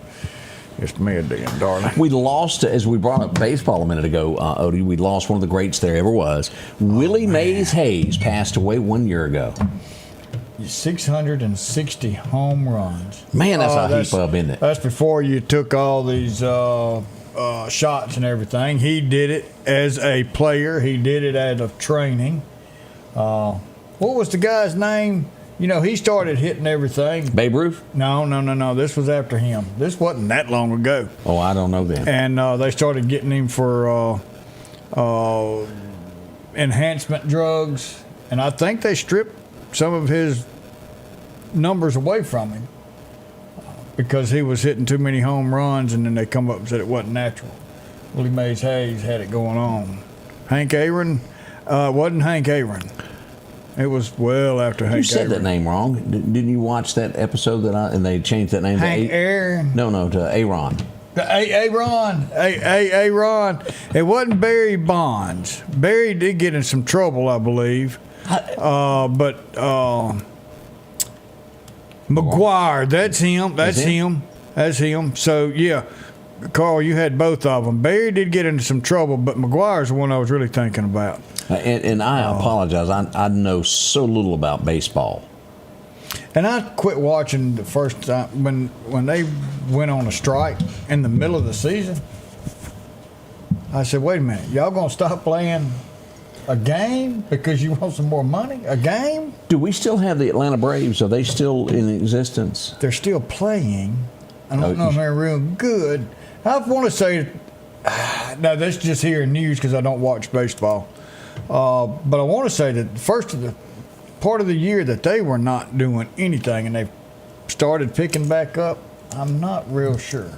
It's me again, darling. We lost, as we brought up baseball a minute ago, Odie, we lost one of the greats there ever was. Willie Mays Hayes passed away 1 year ago. 660 home runs. Man, that's a heap up, isn't it? That's before you took all these shots and everything. He did it as a player. He did it out of training. What was the guy's name he started hitting everything. Babe Ruth? No. This was after him. This wasn't that long ago. Oh, I don't know then. And they started getting him for enhancement drugs. And I think they stripped some of his numbers away from him because he was hitting too many home runs, and then they come up and said it wasn't natural. Willie Mays Hayes had it going on. Hank Aaron, wasn't Hank Aaron. It was well after Hank Aaron. You said that name wrong. Didn't you watch that episode and they changed that name Hank to Aaron? No, to Aaron. Aaron. It wasn't Barry Bonds. Barry did get in some trouble, I believe. But McGuire, that's him. So, yeah, Carl, you had both of them. Barry did get into some trouble, but McGuire's the one I was really thinking about. And I apologize. I know so little about baseball. And I quit watching the first time when they went on a strike in the middle of the season. I said, wait a minute, y'all going to stop playing a game because you want some more money? A game? Do we still have the Atlanta Braves? Are they still in existence? They're still playing. I don't know if they're real good. I want to say, now that's just hearing news because I don't watch baseball. But I want to say that the first of the part of the year that they were not doing anything and they started picking back up, I'm not real sure.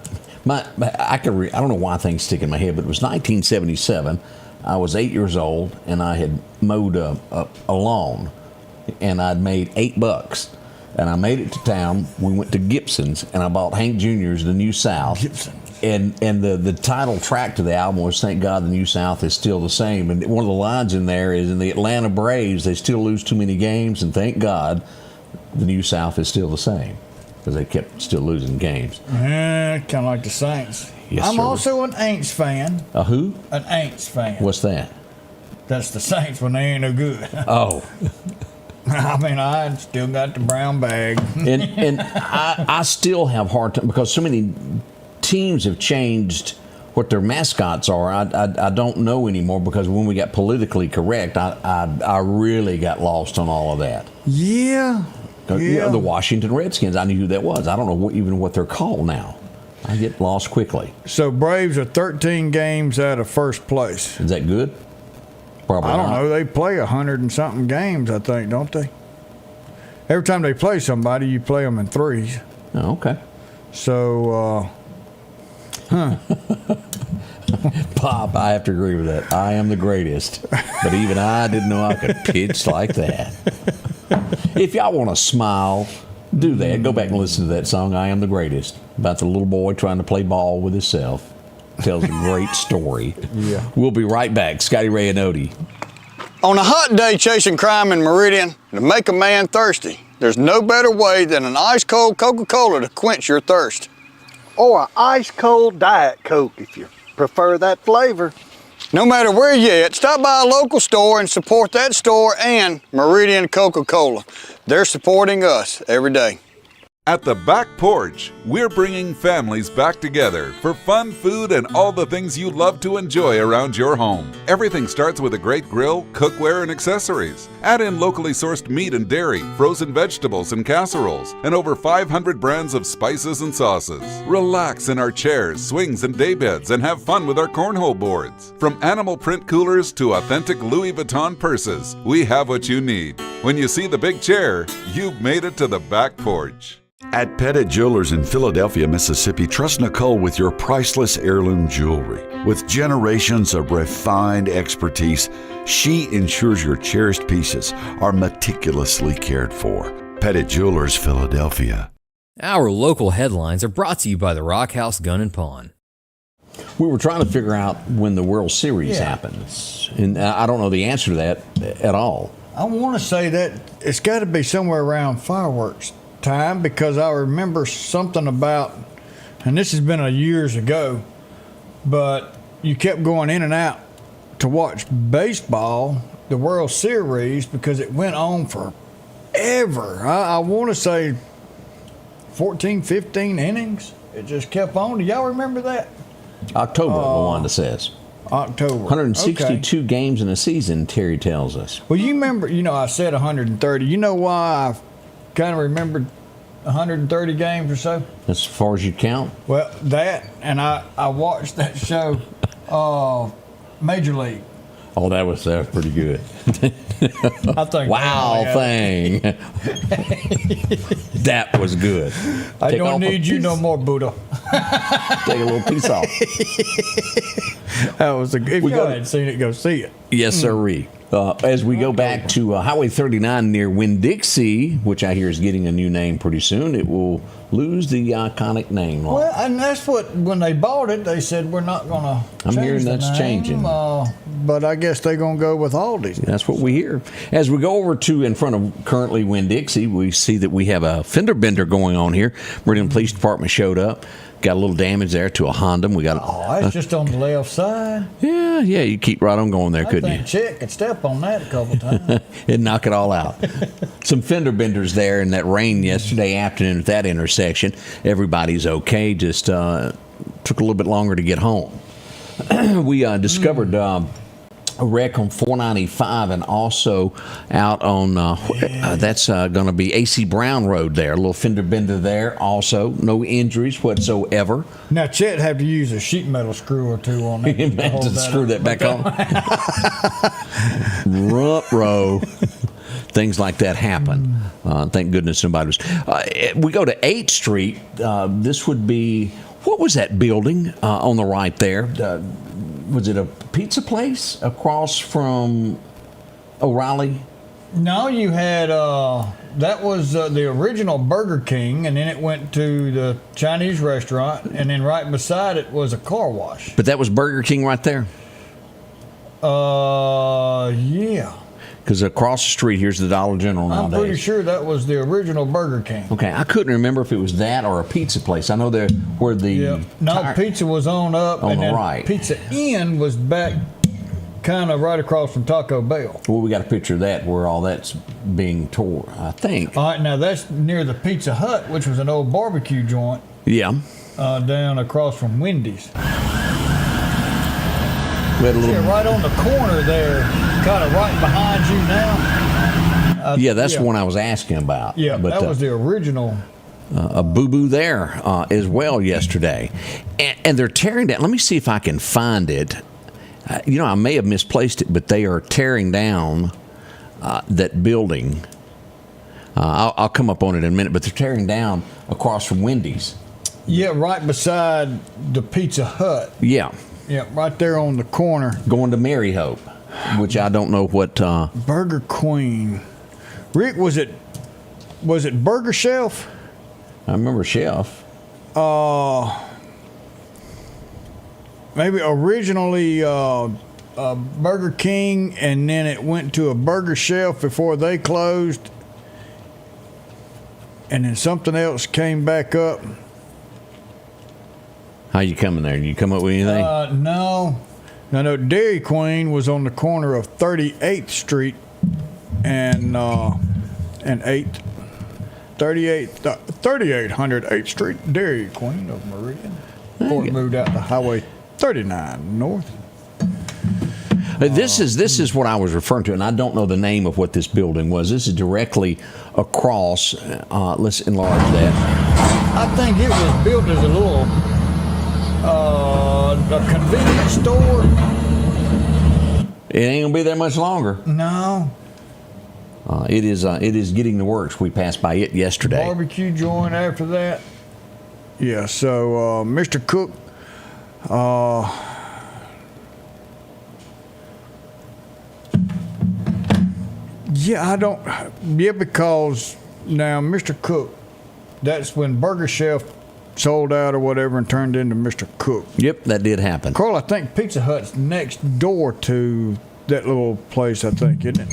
I don't know why things stick in my head, but it was 1977. I was 8 years old, and I had mowed a lawn, and I'd made $8. And I made it to town. We went to Gibson's, and I bought Hank Jr.'s The New South. Gibson's. And the title track to the album was "Thank God the New South is Still the Same." And one of the lines in there is, "In the Atlanta Braves, they still lose too many games, and thank God the New South is still the same," because they kept still losing games. Kind of like the Saints. Yes, I'm sir. also an Aints fan. A who? An Aints fan. What's that? That's the Saints when they ain't no good. Oh. I mean, I still got the brown bag. and I still have hard time because so many teams have changed what their mascots are. I don't know anymore because when we got politically correct, I really got lost on all of that. Yeah. You know, the Washington Redskins, I knew who that was. I don't know even what they're called now. I get lost quickly. So Braves are 13 games out of first place. Is that good? Probably I don't not. know. They play 100 and something games, I think, don't they? Every time they play somebody, you play them in threes. Oh, okay. So, Bob, I have to agree with that. I am the greatest. But even I didn't know I could pitch like that. If y'all want to smile, do that. Go back and listen to that song, "I Am the Greatest," about the little boy trying to play ball with himself. Tells a great story. Yeah. We'll be right back. Scotty Ray and Odie. On a hot day chasing crime in Meridian, to make a man thirsty, there's no better way than an ice-cold Coca-Cola to quench your thirst. Or an ice-cold Diet Coke if you prefer that flavor. No matter where you're at, stop by a local store and support that store and Meridian Coca-Cola. They're supporting us every day. At the Back Porch, we're bringing families back together for fun, food, and all the things you love to enjoy around your home. Everything starts with a great grill, cookware, and accessories. Add in locally sourced meat and dairy, frozen vegetables and casseroles, and over 500 brands of spices and sauces. Relax in our chairs, swings, and daybeds and have fun with our cornhole boards. From animal print coolers to authentic Louis Vuitton purses, we have what you need. When you see the big chair, you've made it to the Back Porch. At Pettit Jewelers in Philadelphia, Mississippi, trust Nicole with your priceless heirloom jewelry. With generations of refined expertise, she ensures your cherished pieces are meticulously cared for. Pettit Jewelers, Philadelphia. Our local headlines are brought to you by the Rock House Gun and Pawn. We were trying to figure out when the World Series happens, and I don't know the answer to that at all. I want to say that it's got to be somewhere around fireworks time because I remember something about, and this has been years ago, but you kept going in and out to watch baseball, the World Series, because it went on forever. I want to say 14, 15 innings. It just kept on. Do y'all remember that? October, Wanda says. October. 162 games in a season, Terry tells us. Well, you remember, I said 130. You know why kind of remembered 130 games or so. As far as you count? Well, that, and I watched that show, Major League. Oh, that was pretty good. I think. Wow, thing. That was good. I don't need you no more, Buddha. Take a little piece off. That was a good. If you hadn't seen it, go see it. Yes, sirree. As we go back to Highway 39 near Winn-Dixie, which I hear is getting a new name pretty soon, it will lose the iconic name. Well, and that's what, when they bought it, they said, we're not going to change I'm hearing that's name, changing. But I guess they're going to go with Aldi's. That's what we hear. As we go over to in front of currently Winn-Dixie, we see that we have a fender bender going on here. Meridian Police Department showed up. Got a little damage there to a Honda. We got it's just on the left side. Yeah, you keep right on going there, couldn't you? Chick could step on that a couple times. And knock it all out. Some fender benders there in that rain yesterday afternoon at that intersection. Everybody's okay. Just took a little bit longer to get home. We discovered a wreck on 495 and also out on that's going to be AC Brown Road there. A little fender bender there also. No injuries whatsoever. Now, Chet had to use a sheet metal screw or two on that. to screw that back on. Rump row. Things like that happen. Thank goodness nobody was. We go to 8th Street. This would be, what was that building on the right there? Was it a pizza place across from O'Reilly? No, you had, that was the original Burger King, and then it went to the Chinese restaurant, and then right beside it was a car wash. But that was Burger King right there? Yeah. Because across the street, here's the Dollar General nowadays. I'm pretty sure that was the original Burger King. Okay, I couldn't remember if it was that or a pizza place. I know there where the pizza was on up, on and the then right. Pizza Inn was back, kind of right across from Taco Bell. Well, we got a picture of that where all that's being tore, I think. All right, now that's near the Pizza Hut, which was an old barbecue joint. Yeah. Down across from Wendy's. We had a little, right on the corner there, kind of right behind you now. That's the one I was asking about. Yeah, but, that was the original. A boo-boo there as well yesterday. And they're tearing down. Let me see if I can find it. I may have misplaced it, but they are tearing down that building. I'll come up on it in a minute, but they're tearing down across from Wendy's. Yeah, right beside the Pizza Hut. Yeah. Yeah, right there on the corner. Going to Mary Hope, which I don't know what. Burger Queen. Rick, was it Burger Shelf? I remember Shelf. Maybe originally Burger King, and then it went to a Burger Shelf before they closed, and then something else came back up. How you coming there? Did you come up with anything? No. No, Dairy Queen was on the corner of 38th Street and 8th. 3808 Street, Dairy Queen of Meridian. Before it moved out to Highway 39 North. This is what I was referring to, and I don't know the name of what this building was. This is directly across. Let's enlarge that. I think it was built as a little a convenience store. It ain't gonna be there much longer. No. It is getting the works. We passed by it yesterday. Barbecue joint after that. Yeah. So Mr. Cook. Because now Mr. Cook, that's when Burger Chef sold out or whatever and turned into Mr. Cook. Yep, that did happen. Carl, I think Pizza Hut's next door to that little place, I think, isn't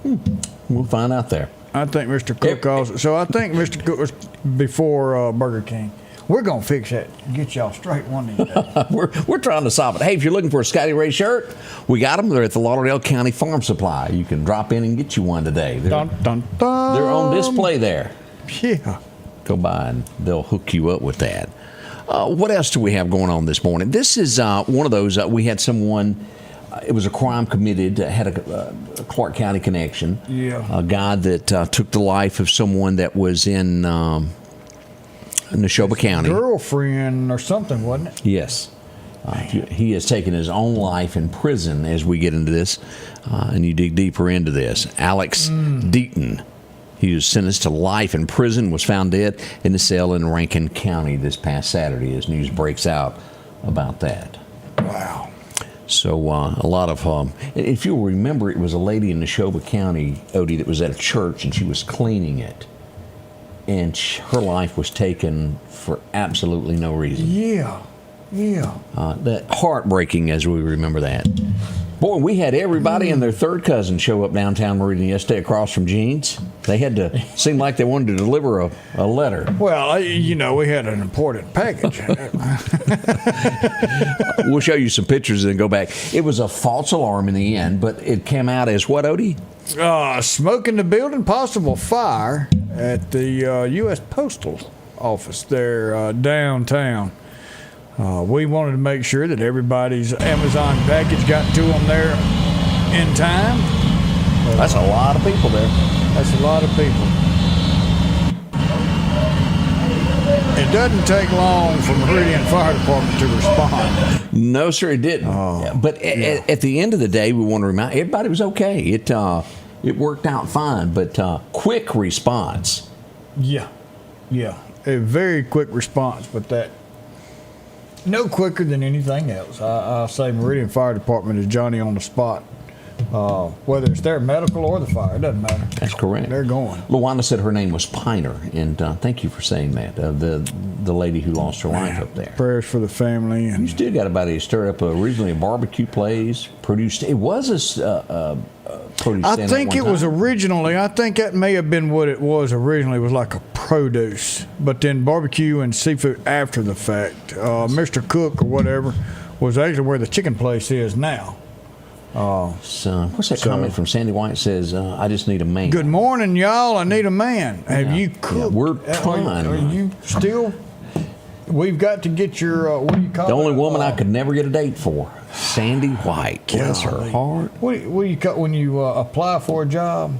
it? We'll find out there. I think Mr. Cook also. So I think Mr. Cook was before Burger King. We're going to fix that. Get y'all straight one of these days. We're trying to solve it. Hey, if you're looking for a Scotty Ray shirt, we got them. They're at the Lauderdale County Farm Supply. You can drop in and get you one today. They're on display there. Yeah. Go by and they'll hook you up with that. What else do we have going on this morning? This is one of those. We had someone it was a crime committed, had a Clark County connection. Yeah. A guy that took the life of someone that was in Neshoba County. Girlfriend or something, wasn't it? Yes. He has taken his own life in prison as we get into this, and you dig deeper into this. Alex Deaton, he was sentenced to life in prison, was found dead in a cell in Rankin County this past Saturday as news breaks out about that. Wow. So a lot of, if you'll remember, it was a lady in Neshoba County, Odie, that was at a church and she was cleaning it. And her life was taken for absolutely no reason. Yeah. Yeah. That heartbreaking as we remember that. Boy, we had everybody and their third cousin show up downtown Meridian yesterday across from Gene's. They had to seem like they wanted to deliver a letter. Well, we had an important package. We'll show you some pictures and then go back. It was a false alarm in the end, but it came out as what, Odie? Smoke in the building, possible fire at the U.S. Postal Office there downtown. We wanted to make sure that everybody's Amazon package got to them there in time. But, that's a lot of people there. That's a lot of people. It doesn't take long for Meridian Fire Department to respond. No, sir, it didn't. But at the end of the day, we want to remind everybody was okay. It worked out fine, but quick response. Yeah, a very quick response, but that no quicker than anything else. I say Meridian Fire Department is Johnny on the spot. Whether it's their medical or the fire, it doesn't matter. That's correct. They're going. Luana said her name was Piner, and thank you for saying that. The lady who lost her life up there. Prayers for the family. And you still got about to stir up originally a barbecue place. Produced. It was a produce stand. I think it was originally. I think that may have been what it was originally. It was like a produce, but then barbecue and seafood after the fact. Mr. Cook or whatever was actually where the chicken place is now. So what's that comment from Sandy White? Says, I just need a man. Good morning, y'all. I need a man. Have you cooked? Yeah, we're trying. Are you still? We've got to get your, what do you call it? The only woman I could never get a date for. Sandy White. Bless her heart. What do you call when you apply for a job?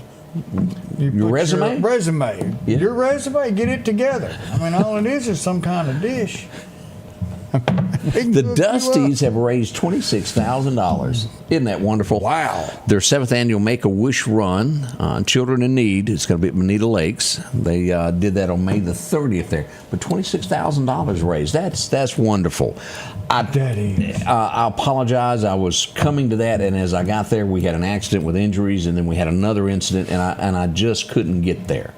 Your resume? Resume. Yeah. Your resume, get it together. I mean, all it is some kind of dish. The Dusties have raised $26,000. Isn't that wonderful? Wow. Their 7th annual Make-A-Wish run on Children in Need. It's going to be at Bonita Lakes. They did that on May the 30th there. But $26,000 raised. That's wonderful. I apologize. I was coming to that, and as I got there, we had an accident with injuries, and then we had another incident, and I just couldn't get there.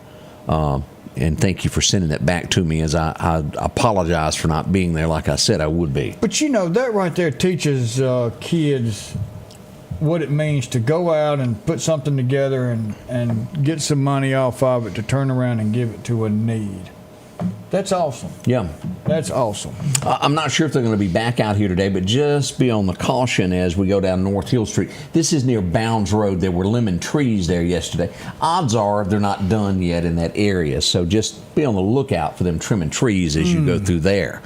And thank you for sending that back to me, as I apologize for not being there like I said I would be. But that right there teaches kids what it means to go out and put something together and get some money off of it to turn around and give it to a need. That's awesome. Yeah. That's awesome. I'm not sure if they're going to be back out here today, but just be on the caution as we go down North Hill Street. This is near Bounds Road. There were lemon trees there yesterday. Odds are they're not done yet in that area, so just be on the lookout for them trimming trees as you go through there.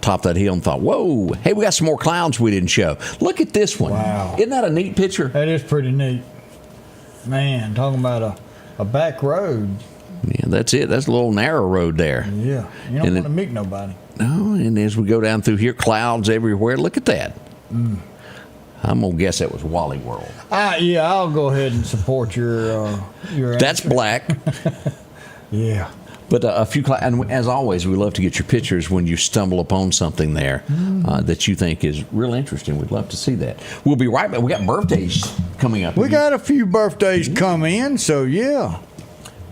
Top that hill and thought, whoa, hey, we got some more clouds we didn't show. Look at this one. Wow. Isn't that a neat picture? That is pretty neat. Man, talking about a back road. Yeah, that's it. That's a little narrow road there. Yeah, you don't want to meet nobody. No, and as we go down through here, clouds everywhere. Look at that. I'm going to guess that was Wally World. Yeah, I'll go ahead and support your That's answer. black. Yeah. But a few clouds, and as always, we love to get your pictures when you stumble upon something there that you think is real interesting. We'd love to see that. We'll be right back. We got birthdays coming up. We got a few birthdays come in, so yeah.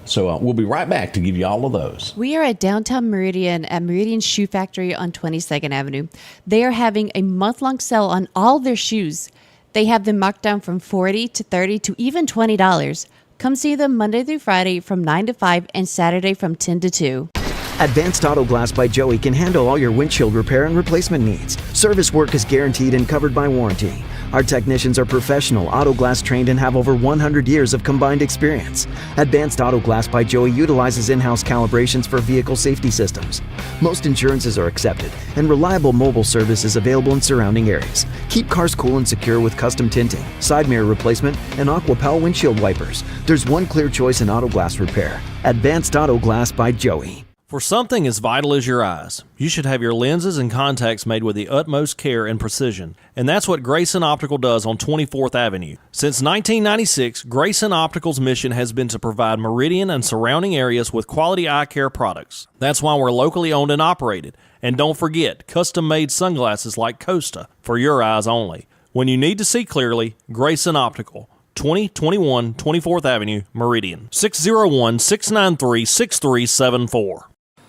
So we'll be right back to give you all of those. We are at downtown Meridian at Meridian Shoe Factory on 22nd Avenue. They are having a month-long sale on all their shoes. They have them marked down from $40 to $30 to even $20. Come see them Monday through Friday from 9 to 5 and Saturday from 10 to 2. Advanced Auto Glass by Joey can handle all your windshield repair and replacement needs. Service work is guaranteed and covered by warranty. Our technicians are professional, auto glass trained, and have over 100 years of combined experience. Advanced Auto Glass by Joey utilizes in-house calibrations for vehicle safety systems. Most insurances are accepted, and reliable mobile service is available in surrounding areas. Keep cars cool and secure with custom tinting, side mirror replacement, and AquaPal windshield wipers. There's one clear choice in auto glass repair. Advanced Auto Glass by Joey. For something as vital as your eyes, you should have your lenses and contacts made with the utmost care and precision. And that's what Grayson Optical does on 24th Avenue. Since 1996, Grayson Optical's mission has been to provide Meridian and surrounding areas with quality eye care products. That's why we're locally owned and operated. And don't forget, custom-made sunglasses like Costa for your eyes only. When you need to see clearly, Grayson Optical. 2021 24th Avenue, Meridian. 601-693-6374.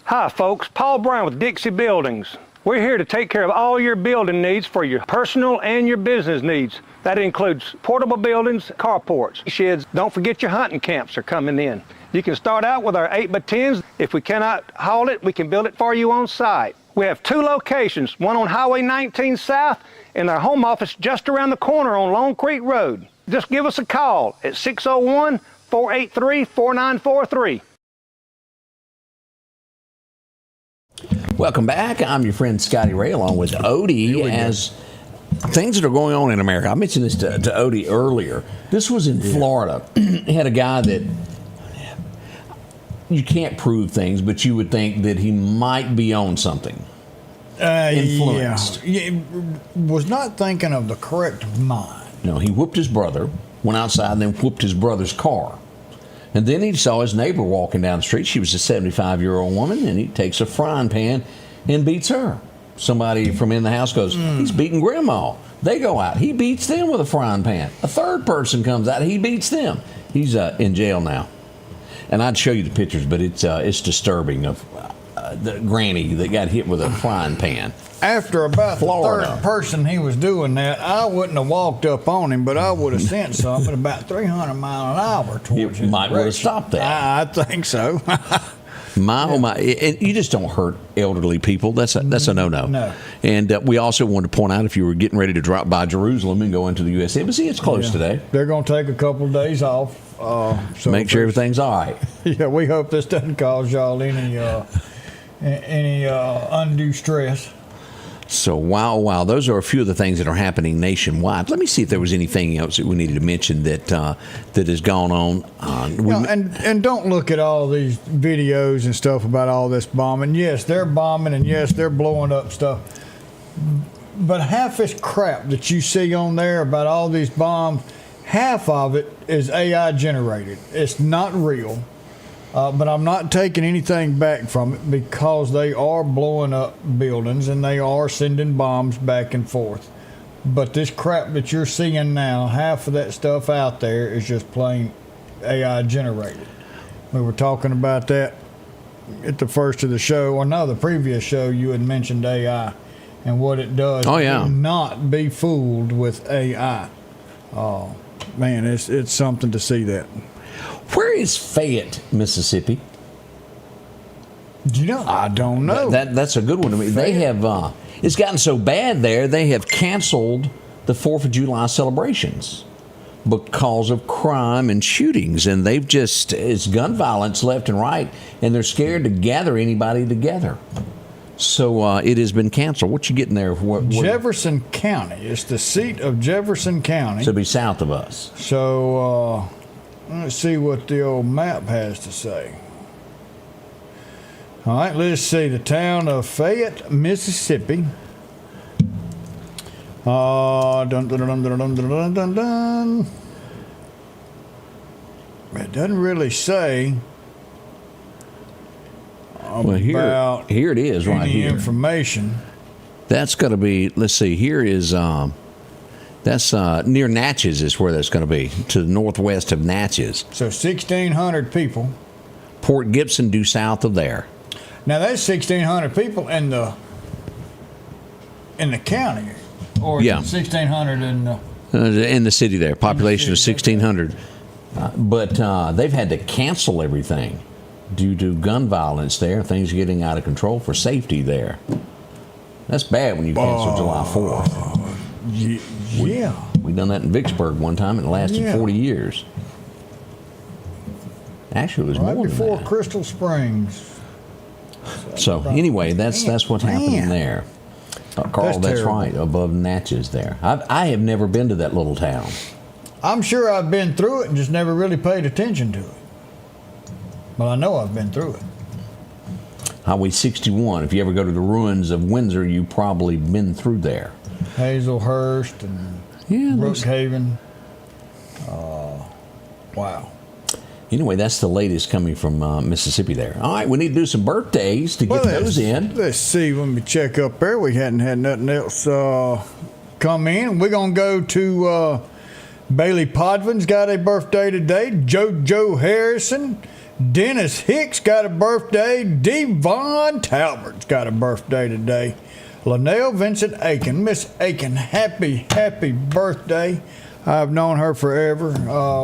Hi folks, Paul Brown with Dixie Buildings. We're here to take care of all your building needs for your personal and your business needs. That includes portable buildings, carports, sheds. Don't forget your hunting camps are coming in. You can start out with our 8x10s. If we cannot haul it, we can build it for you on site. We have 2 locations, one on Highway 19 South and our home office just around the corner on Long Creek Road. Just give us a call at 601-483-4943. Welcome back. I'm your friend Scotty Ray, along with Odie. As things that are going on in America, I mentioned this to Odie earlier. This was in Florida. Had a guy that you can't prove things, but you would think that he might be on something. Influenced. Yeah. Was not thinking of the correct mind. No, he whooped his brother, went outside, and then whooped his brother's car. And then he saw his neighbor walking down the street. She was a 75-year-old woman, and he takes a frying pan and beats her. Somebody from in the house goes, he's beating Grandma. They go out. He beats them with a frying pan. A third person comes out. He beats them. He's in jail now. And I'd show you the pictures, but it's disturbing of the granny that got hit with a frying pan. After about Florida. the third person he was doing that, I wouldn't have walked up on him, but I would have sent something about 300 miles an hour towards him. Might would have stopped that. I think so. Oh my! And you just don't hurt elderly people. That's a no-no. No. And we also wanted to point out, if you were getting ready to drop by Jerusalem and go into the U.S. Embassy, it's closed today. They're going to take a couple of days off. So make sure everything's all right. Yeah, we hope this doesn't cause y'all any undue stress. So, wow. Those are a few of the things that are happening nationwide. Let me see if there was anything else that we needed to mention that has gone on. And don't look at all these videos and stuff about all this bombing. Yes, they're bombing, and yes, they're blowing up stuff. But half this crap that you see on there about all these bombs, half of it is AI generated. It's not real. But I'm not taking anything back from it, because they are blowing up buildings and they are sending bombs back and forth. But this crap that you're seeing now, half of that stuff out there is just plain AI generated. We were talking about that at the first of the show, or no, the previous show. You had mentioned AI and what it does. Oh, yeah. Do not be fooled with AI. Oh, man, it's something to see that. Where is Fayette, Mississippi? You know, I don't know. That's a good one to me. They have it's gotten so bad there, they have canceled the 4th of July celebrations because of crime and shootings, and they've it's gun violence left and right, and they're scared to gather anybody together. So it has been canceled. What you getting there? Jefferson County. It's the seat of Jefferson County. So it'll be south of us. So let's see what the old map has to say. All right, let's see. The town of Fayette, Mississippi. It doesn't really say well, here it is right here. Information. That's going to be, let's see, here is, that's near Natchez is where that's going to be, to the northwest of Natchez. So 1,600 people. Port Gibson due south of there. Now that's 1,600 people in the county, or 1,600 in the city there. Population of 1,600, but they've had to cancel everything due to gun violence there. Things are getting out of control for safety there. That's bad when you cancel July 4th. Yeah. We done that in Vicksburg one time, and it lasted 40 years. Actually, it was more before than that. Crystal Springs. So anyway, that's what's happening there. Carl, that's right, above Natchez there. I have never been to that little town. I'm sure I've been through it and just never really paid attention to it. Well, I know I've been through it. Highway 61. If you ever go to the ruins of Windsor, you've probably been through there. Hazelhurst and Brookhaven. Wow. Anyway, that's the latest coming from Mississippi there. All right, we need to do some birthdays to get those in. Let's see, when we check up there, we hadn't had nothing else come in. We're going to go to Bailey Podvin's got a birthday today. JoJo Harrison. Dennis Hicks got a birthday. Devon Talbert's got a birthday today. Linnell Vincent Aiken. Miss Aiken, happy birthday. I've known her forever.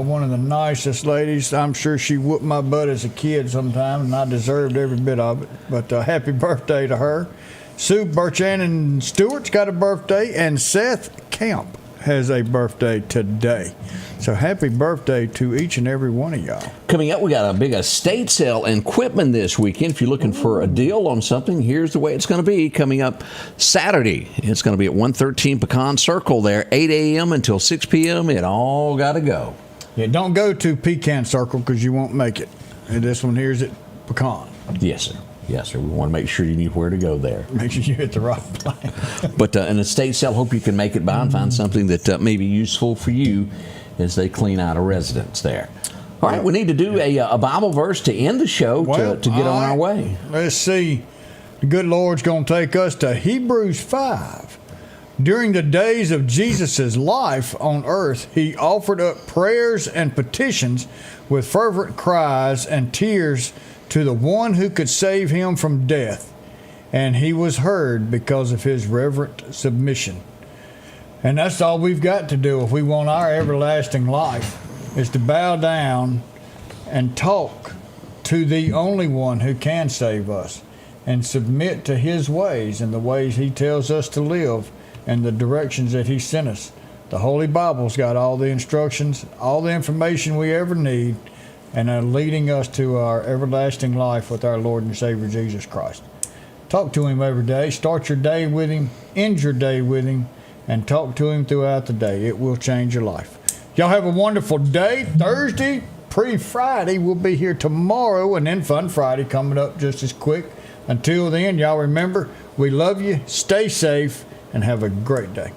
One of the nicest ladies. I'm sure she whooped my butt as a kid sometime, and I deserved every bit of it. But happy birthday to her. Sue Burchanan Stewart's got a birthday, and Seth Camp has a birthday today. So happy birthday to each and every one of y'all. Coming up, we got a big estate sale in Quitman this weekend. If you're looking for a deal on something, here's the way it's going to be. Coming up Saturday, it's going to be at 113 Pecan Circle there, 8 a.m. until 6 p.m. It all got to go. Yeah, don't go to Pecan Circle because you won't make it. And this one here is at Pecan. Yes, sir. Yes, sir. We want to make sure you knew where to go there. Make sure you hit the right place. But an estate sale, hope you can make it by and find something that may be useful for you as they clean out a residence there. All right, we need to do a Bible verse to end the show to get on our way. Let's see. The good Lord's going to take us to Hebrews 5. During the days of Jesus' life on earth, he offered up prayers and petitions with fervent cries and tears to the one who could save him from death. And he was heard because of his reverent submission. And that's all we've got to do if we want our everlasting life, is to bow down and talk to the only one who can save us and submit to his ways and the ways he tells us to live and the directions that he sent us. The Holy Bible's got all the instructions, all the information we ever need, and are leading us to our everlasting life with our Lord and Savior Jesus Christ. Talk to him every day. Start your day with him, end your day with him, and talk to him throughout the day. It will change your life. Y'all have a wonderful day. Thursday, pre-Friday, we'll be here tomorrow, and then Fun Friday coming up just as quick. Until then, y'all remember, we love you, stay safe, and have a great day.